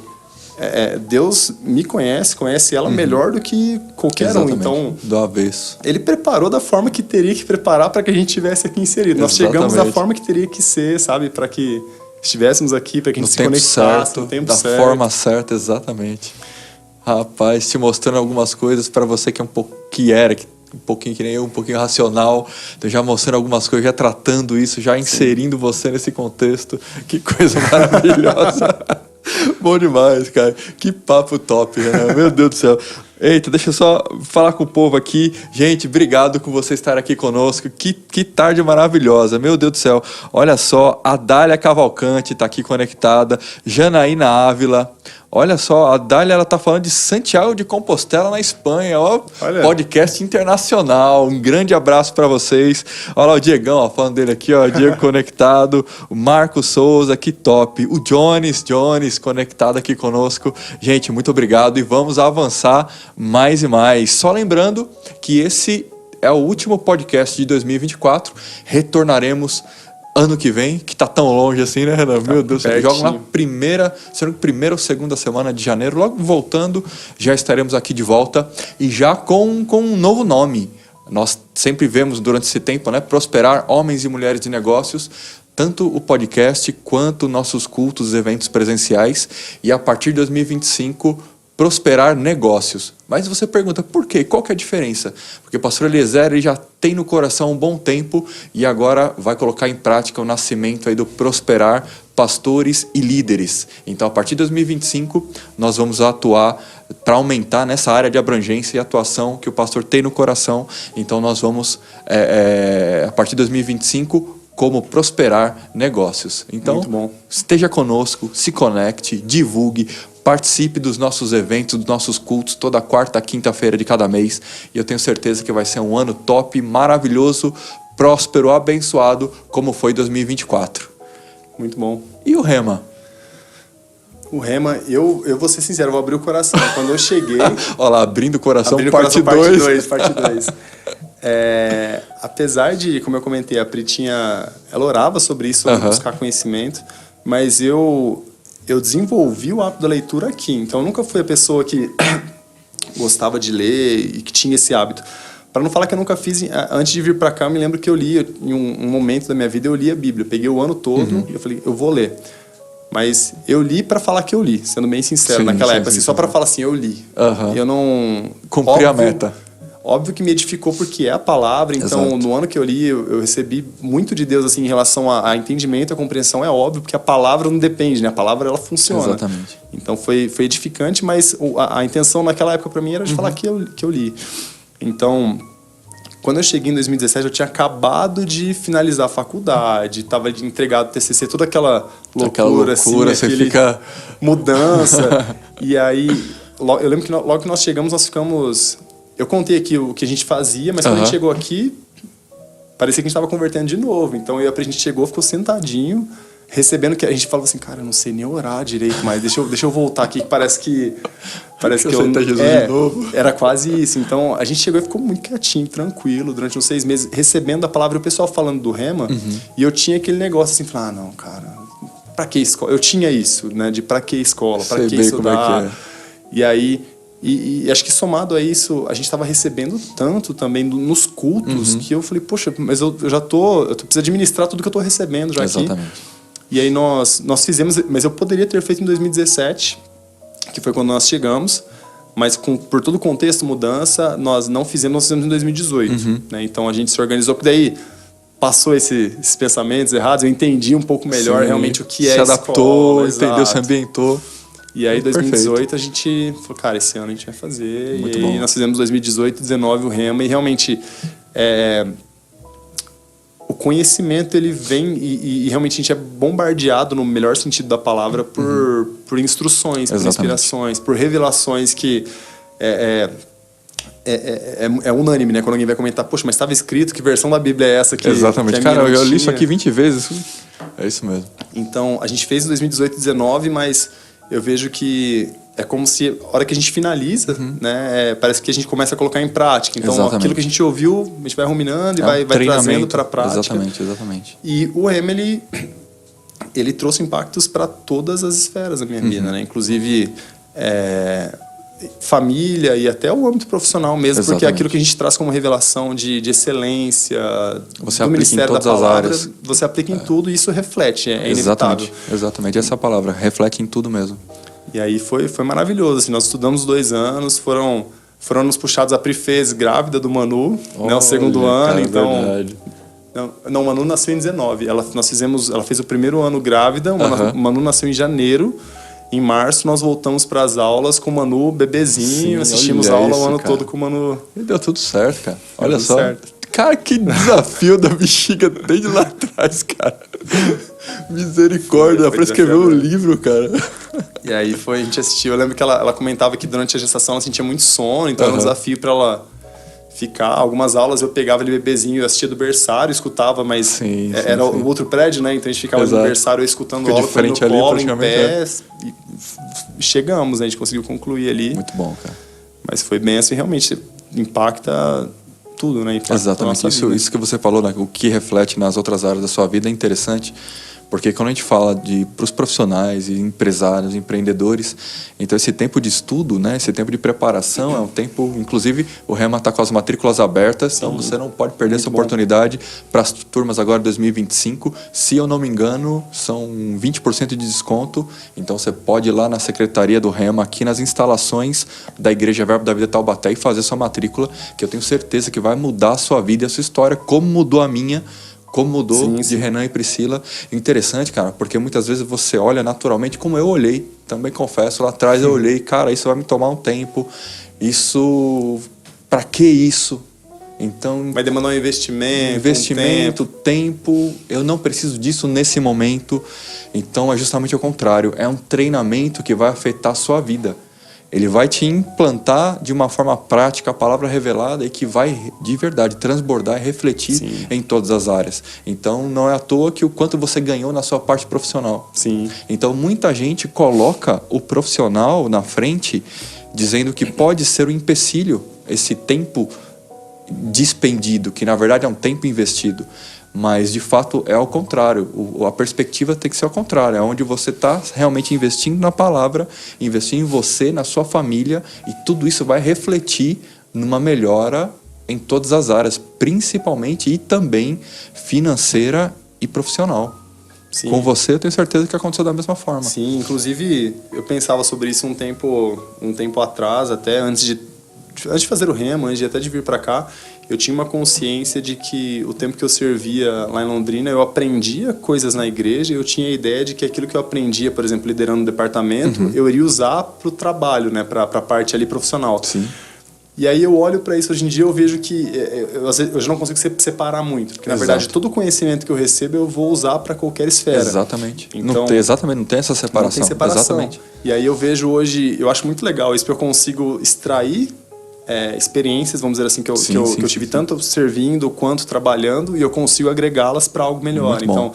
Deus me conhece ela melhor do que qualquer um. Então, do avesso. Ele preparou da forma que teria que preparar para que a gente estivesse aqui inserido. Nós chegamos da forma que teria que ser, sabe? Para que estivéssemos aqui, para que a gente se conectasse no tempo certo. Da forma certa, exatamente. Rapaz, te mostrando algumas coisas para você que é um pouquinho que nem eu, um pouquinho racional, já mostrando algumas coisas, já tratando isso, já inserindo você nesse contexto. Que coisa maravilhosa. Bom demais, cara. Que papo top, né? Meu Deus do céu. Eita, deixa eu só falar com o povo aqui. Gente, obrigado por você estar aqui conosco. Que tarde maravilhosa. Meu Deus do céu. Olha só, a Dália Cavalcante está aqui conectada. Janaína Ávila. Olha só, a Dália, ela tá falando de Santiago de Compostela, na Espanha. Ó, podcast internacional. Um grande abraço para vocês. Olha lá o Diegão, ó, falando dele aqui, ó. Diego conectado. O Marco Souza, que top. O Jones conectado aqui conosco. Gente, muito obrigado e vamos avançar mais e mais. Só lembrando que esse é o último podcast de 2024. Retornaremos ano que vem, que tá tão longe assim, né, Renan? Meu Deus, joga na primeira ou segunda semana de janeiro, logo voltando, já estaremos aqui de volta e já com um novo nome. Nós sempre vemos durante esse tempo, né, prosperar homens e mulheres de negócios, tanto o podcast quanto nossos cultos, eventos presenciais, e a partir de 2025 prosperar negócios. Mas você pergunta, por quê? Qual que é a diferença? Porque o pastor Eliezer ele já tem no coração um bom tempo e agora vai colocar em prática o nascimento aí do prosperar pastores e líderes. Então, a partir de 2025, nós vamos atuar para aumentar nessa área de abrangência e atuação que o pastor tem no coração. Então, nós vamos, a partir de 2025, como prosperar negócios. Então, muito bom. Esteja conosco, se conecte, divulgue, participe dos nossos eventos, dos nossos cultos, toda quarta, quinta-feira de cada mês. E eu tenho certeza que vai ser um ano top, maravilhoso, próspero, abençoado, como foi 2024. Muito bom. E o Rema? O Rema, eu vou ser sincero, eu vou abrir o coração. Quando eu cheguei... Olha lá, abrindo o coração, parte 2. Apesar de, como eu comentei, a Pritinha, ela orava sobre isso, sobre buscar conhecimento, mas eu desenvolvi o hábito da leitura aqui. Então, eu nunca fui a pessoa que gostava de ler e que tinha esse hábito. Para não falar que eu nunca fiz, antes de vir para cá, eu me lembro que eu li, em um momento da minha vida, eu li a Bíblia. Eu peguei o ano todo e eu falei, eu vou ler. Mas eu li para falar que eu li, sendo bem sincero, naquela época, assim, só para falar assim, eu li. Eu não... Cumpri a meta. Óbvio que me edificou porque é a palavra, então exato. No ano que eu li, eu recebi muito de Deus assim, em relação a entendimento, a compreensão, é óbvio, porque a palavra não depende, né? A palavra, ela funciona. Exatamente. Então foi edificante, mas a intenção naquela época para mim era de falar que eu li. Então, quando eu cheguei em 2017, eu tinha acabado de finalizar a faculdade, estava entregado o TCC, toda aquela loucura assim, você fica... mudança. E aí, eu lembro que logo que nós chegamos, nós ficamos... Eu contei aqui o que a gente fazia, mas quando a gente chegou aqui, parecia que a gente estava convertendo de novo. Então, a gente chegou, ficou sentadinho, recebendo que a gente falava assim, cara, eu não sei nem orar direito, mas deixa eu voltar aqui, que parece que eu Jesus de novo. Era quase isso. Então, a gente chegou e ficou muito quietinho, tranquilo, durante uns 6 meses, recebendo a palavra, o pessoal falando do Rema, e eu tinha aquele negócio assim, falar, não, cara, pra que escola? Eu tinha isso, né, de pra que escola, pra que estudar? E aí... E acho que somado a isso, a gente estava recebendo tanto também nos cultos que eu falei, poxa, mas eu preciso administrar tudo que eu estou recebendo já aqui. E aí nós fizemos, mas eu poderia ter feito em 2017, que foi quando nós chegamos, mas por todo o contexto, mudança, nós fizemos em 2018. Né? Então a gente se organizou, porque daí passou esses pensamentos errados, eu entendi um pouco melhor realmente o que é a escola. Se adaptou, entendeu, se ambientou. E aí, em 2018, a gente falou, cara, esse ano a gente vai fazer. Muito e aí, nós fizemos 2018, 2019 o Rema. E realmente, o conhecimento, ele vem e realmente a gente é bombardeado, no melhor sentido da palavra, por instruções, por inspirações, por revelações que é unânime, né? Quando alguém vai comentar, poxa, mas estava escrito, que versão da Bíblia é essa? Exatamente. Cara, eu li isso aqui 20 vezes. É isso mesmo. Então, a gente fez em 2018, 2019, mas... eu vejo que é como se, a hora que a gente finaliza, né, parece que a gente começa a colocar em prática. Então, aquilo que a gente ouviu, a gente vai ruminando e vai trazendo para a prática. Exatamente. E o Rema, ele trouxe impactos para todas as esferas da minha vida, né? Inclusive, família e até o âmbito profissional mesmo, porque é aquilo que a gente traz como revelação de excelência você do Ministério da Palavra, áreas. Você aplica em tudo e isso reflete, é inevitável. Exatamente, essa palavra, reflete em tudo mesmo. E aí foi maravilhoso, assim, nós estudamos 2 anos, foram anos puxados, a Pri fez grávida do Manu, né, o segundo ano, cara, então... verdade. Não, o Manu nasceu em 19, ela fez o primeiro ano grávida, o Manu nasceu em janeiro. Em março, nós voltamos para as aulas com o Manu bebezinho, assistimos a aula o ano todo com o Manu. E deu tudo certo, cara. Olha só. Certo. Cara, que desafio da bexiga desde lá atrás, cara. Misericórdia, dá pra escrever um livro, cara. E aí a gente assistiu. Eu lembro que ela comentava que durante a gestação ela sentia muito sono, então era um desafio para ela ficar. Algumas aulas eu pegava ele bebezinho, eu assistia do berçário, escutava, mas era o outro prédio, né? Então a gente ficava no berçário escutando a aula, de frente ali, colo, em pé, e chegamos, né? A gente conseguiu concluir ali. Muito bom, cara. Mas foi bem assim, realmente impacta tudo, né? Impacta Exatamente, isso que você falou, né? O que reflete nas outras áreas da sua vida é interessante, porque quando a gente fala para os profissionais e empresários, empreendedores, então esse tempo de estudo, né? Esse tempo de preparação é um tempo, inclusive o Rema está com as matrículas abertas, então você não pode perder essa oportunidade para as turmas agora de 2025. Se eu não me engano, são 20% de desconto, então você pode ir lá na secretaria do Rema, aqui nas instalações da Igreja Verbo da Vida Taubaté, e fazer sua matrícula, que eu tenho certeza que vai mudar a sua vida e a sua história, como mudou a minha, como mudou de Renan e Priscila. Interessante, cara, porque muitas vezes você olha naturalmente, como eu olhei, também confesso, lá atrás eu olhei, cara, isso vai me tomar um tempo, isso, pra que isso? Então, vai demandar um investimento, tempo, eu não preciso disso nesse momento. Então é justamente o contrário, é um treinamento que vai afetar a sua vida. Ele vai te implantar de uma forma prática a palavra revelada e que vai, de verdade, transbordar e refletir em todas as áreas. Então, não é à toa que o quanto você ganhou na sua parte profissional. Sim. Então, muita gente coloca o profissional na frente, dizendo que pode ser um empecilho, esse tempo despendido, que na verdade é um tempo investido. Mas, de fato, é ao contrário. A perspectiva tem que ser ao contrário. É onde você está realmente investindo na palavra, investindo em você, na sua família, e tudo isso vai refletir numa melhora em todas as áreas, principalmente e também financeira e profissional. Sim. Com você, eu tenho certeza que aconteceu da mesma forma. Sim, inclusive, eu pensava sobre isso um tempo atrás, até antes de fazer o Rema, antes de até de vir para cá, eu tinha uma consciência de que o tempo que eu servia lá em Londrina, eu aprendia coisas na igreja, e eu tinha a ideia de que aquilo que eu aprendia, por exemplo, liderando o departamento, eu iria usar para o trabalho, né, para a parte ali profissional. Sim. E aí eu olho para isso hoje em dia, eu vejo que eu já não consigo separar muito, porque na verdade todo o conhecimento que eu recebo eu vou usar para qualquer esfera. Exatamente. Então, não tem essa separação. Não tem separação. Exatamente. E aí eu vejo hoje, eu acho muito legal isso, que eu consigo extrair experiências, vamos dizer assim, que eu tive tanto servindo quanto trabalhando, e eu consigo agregá-las para algo melhor. Então,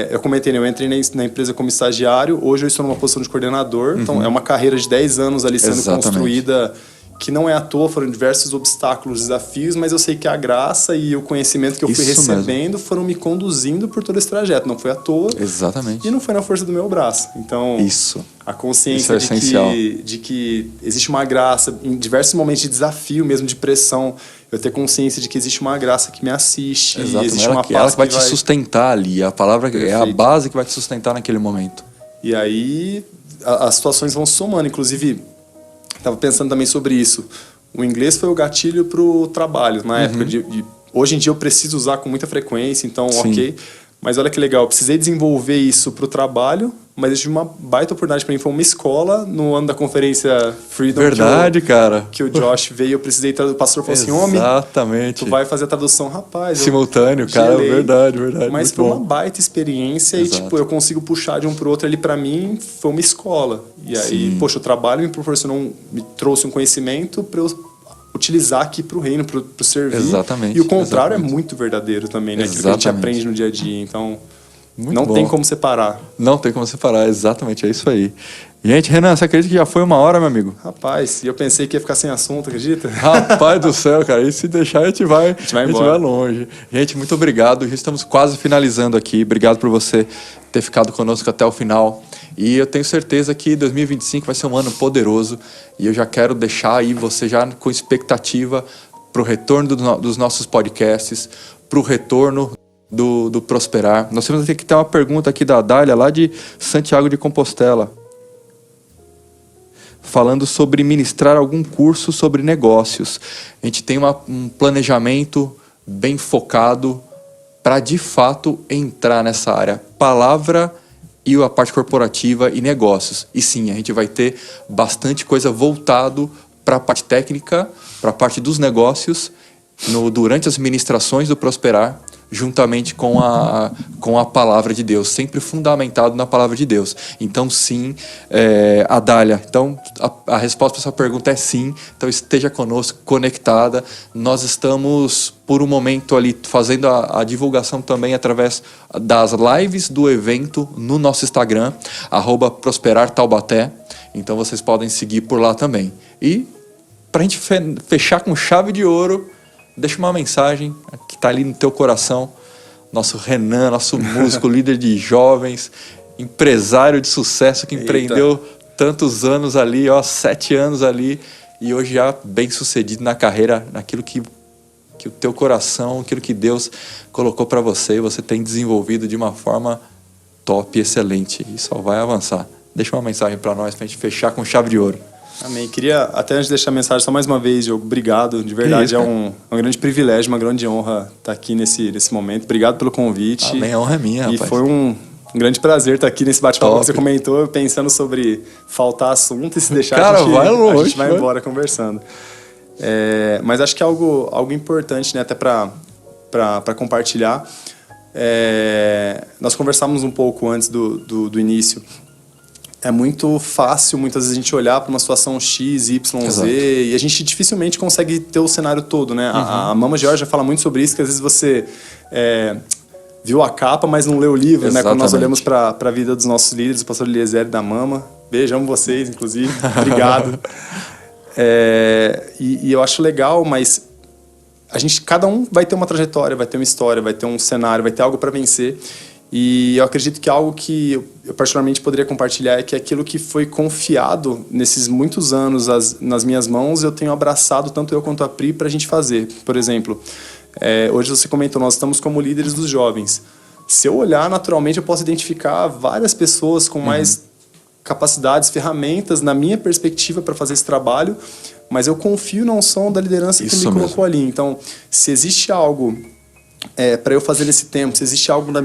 eu comentei, né, eu entrei na empresa como estagiário, hoje eu estou numa posição de coordenador, então é uma carreira de 10 anos ali sendo construída, que não é à toa, foram diversos obstáculos, desafios, mas eu sei que a graça e o conhecimento que eu fui recebendo foram me conduzindo por todo esse trajeto, não foi à toa. Exatamente. E não foi na força do meu braço. Então, a consciência de que existe uma graça, em diversos momentos de desafio, mesmo de pressão, eu ter consciência de que existe uma graça que me assiste. Exato, existe uma paz que vai te sustentar ali, a palavra é a base que vai te sustentar naquele momento. E aí, as situações vão somando, inclusive... Estava pensando também sobre isso. O inglês foi o gatilho para o trabalho na época. Hoje em dia eu preciso usar com muita frequência, então ok. Mas olha que legal, eu precisei desenvolver isso para o trabalho, mas eu tive uma baita oportunidade para mim. Foi uma escola no ano da conferência Freedom. Verdade, cara. Que o Josh veio, eu precisei traduzir. O pastor falou assim, homem, tu vai fazer a tradução, rapaz. Simultâneo, cara, verdade. Mas foi uma baita experiência. Exato. E tipo, eu consigo puxar de um pro outro ali. Para mim, foi uma escola. E aí, poxa, o trabalho me trouxe um conhecimento para eu utilizar aqui para o reino, para o servir. Exatamente. E o contrário é muito verdadeiro também, né? Aquilo que a gente aprende no dia a dia. Então, não tem como separar. Não tem como separar, exatamente, é isso aí. Gente, Renan, você acredita que já foi 1 hora, meu amigo? Rapaz, e eu pensei que ia ficar sem assunto, acredita? Rapaz do céu, cara, e se deixar a gente vai longe. Gente, muito obrigado, já estamos quase finalizando aqui. Obrigado por você ter ficado conosco até o final. E eu tenho certeza que 2025 vai ser um ano poderoso, e eu já quero deixar aí você já com expectativa para o retorno dos nossos podcasts, para o retorno do Prosperar. Nós temos aqui que ter uma pergunta aqui da Dália, lá de Santiago de Compostela, falando sobre ministrar algum curso sobre negócios. A gente tem um planejamento bem focado para, de fato, entrar nessa área. Palavra e a parte corporativa e negócios. E sim, a gente vai ter bastante coisa voltado para a parte técnica, para a parte dos negócios, durante as ministrações do Prosperar, juntamente com a palavra de Deus, sempre fundamentado na palavra de Deus. Então, sim, Adália, então, a resposta para essa pergunta é sim. Então, esteja conosco, conectada. Nós estamos, por um momento, ali fazendo a divulgação também através das lives do evento no nosso Instagram, @prosperartaubaté. Então, vocês podem seguir por lá também. E, para a gente fechar com chave de ouro, deixa uma mensagem que está ali no teu coração. Nosso Renan, nosso músico, líder de jovens, empresário de sucesso que empreendeu tantos anos ali, 7 anos ali, e hoje já bem sucedido na carreira, naquilo que o teu coração, aquilo que Deus colocou para você, você tem desenvolvido de uma forma top, excelente, e só vai avançar. Deixa uma mensagem para nós, para a gente fechar com chave de ouro. Amém. Queria até antes de deixar a mensagem só mais uma vez, Diogo, obrigado, de verdade, isso, é um grande privilégio, uma grande honra estar aqui nesse momento. Obrigado pelo convite. Amém, a honra é minha, rapaz. E foi um grande prazer estar aqui nesse bate-papo que você comentou, pensando sobre faltar assunto e se deixar Cara, a gente vai embora conversando. Mas acho que é algo importante, né, até para compartilhar. Nós conversamos um pouco antes do início. É muito fácil, muitas vezes, a gente olhar para uma situação X, Y, Exato. Z, e a gente dificilmente consegue ter o cenário todo, né? A Mama Georgia fala muito sobre isso, que às vezes você viu a capa, mas não leu o livro, né? Quando nós olhamos para a vida dos nossos líderes, o pastor Eliezer da Mama. Beijo, amo vocês, inclusive. Obrigado. E eu acho legal, mas cada um vai ter uma trajetória, vai ter uma história, vai ter um cenário, vai ter algo para vencer. E eu acredito que algo que eu particularmente poderia compartilhar é que aquilo que foi confiado nesses muitos anos nas minhas mãos, eu tenho abraçado tanto eu quanto a Pri para a gente fazer. Por exemplo, hoje você comentou, nós estamos como líderes dos jovens. Se eu olhar, naturalmente, eu posso identificar várias pessoas com mais capacidades, ferramentas, na minha perspectiva, para fazer esse trabalho, mas eu confio na unção da liderança que me colocou ali. Então, se existe algo para eu fazer nesse tempo, se existe algo na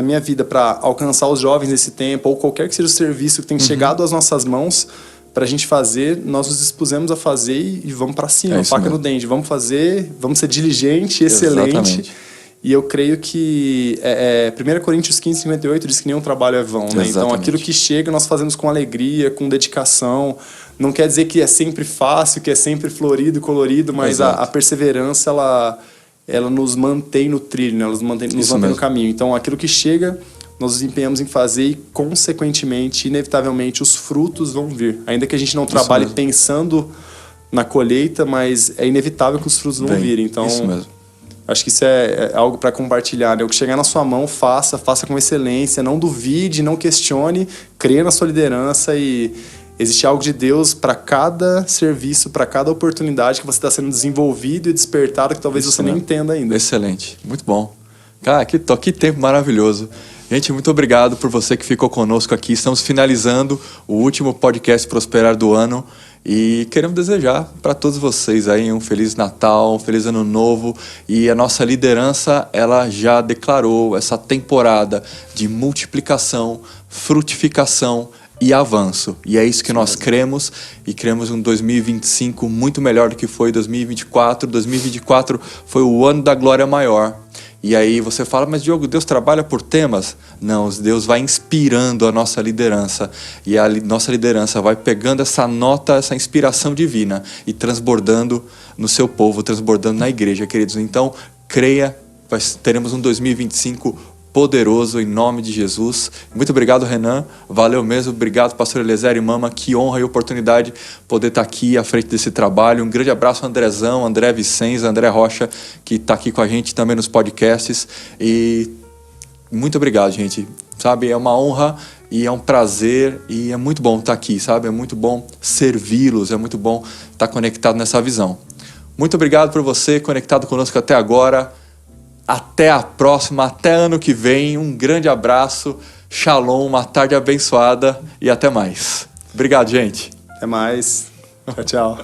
minha vida para alcançar os jovens nesse tempo, ou qualquer que seja o serviço que tem chegado às nossas mãos para a gente fazer, nós nos dispusemos a fazer e vamos para cima, faca no dente, vamos fazer, vamos ser diligente, excelente. Exatamente. E eu creio que 1 Coríntios 15:58 diz que nenhum trabalho é vão, né? Então aquilo que chega nós fazemos com alegria, com dedicação. Não quer dizer que é sempre fácil, que é sempre florido e colorido, mas a perseverança ela nos mantém no trilho, né? Ela nos mantém no caminho. Então, aquilo que chega, nós nos empenhamos em fazer e, consequentemente, inevitavelmente, os frutos vão vir. Ainda que a gente não trabalhe pensando na colheita, mas é inevitável que os frutos vão vir. Então, acho que isso é algo para compartilhar, né? O que chegar na sua mão, faça com excelência, não duvide, não questione, creia na sua liderança e existe algo de Deus para cada serviço, para cada oportunidade que você está sendo desenvolvido e despertado que talvez você nem entenda ainda. Excelente, muito bom. Cara, que tempo maravilhoso. Gente, muito obrigado por você que ficou conosco aqui. Estamos finalizando o último podcast Prosperar do ano e queremos desejar para todos vocês aí um Feliz Natal, um Feliz Ano Novo. E a nossa liderança, ela já declarou essa temporada de multiplicação, frutificação e avanço. E é isso que nós cremos, e cremos um 2025 muito melhor do que foi 2024. 2024 foi o ano da glória maior. E aí você fala, mas Diogo, Deus trabalha por temas? Não, Deus vai inspirando a nossa liderança. E a nossa liderança vai pegando essa nota, essa inspiração divina e transbordando no seu povo, transbordando na igreja, queridos. Então, creia, teremos um 2025 poderoso em nome de Jesus. Muito obrigado, Renan. Valeu mesmo. Obrigado, pastor Eliezer e Mama. Que honra e oportunidade poder estar aqui à frente desse trabalho. Um grande abraço ao Andrezão, André Vicenza, André Rocha, que está aqui com a gente também nos podcasts. E muito obrigado, gente. Sabe, é uma honra e é um prazer e é muito bom estar aqui, sabe? É muito bom servi-los, é muito bom estar conectado nessa visão. Muito obrigado por você conectado conosco até agora. Até a próxima, até ano que vem. Um grande abraço, shalom, uma tarde abençoada e até mais. Obrigado, gente. Até mais. Tchau, tchau.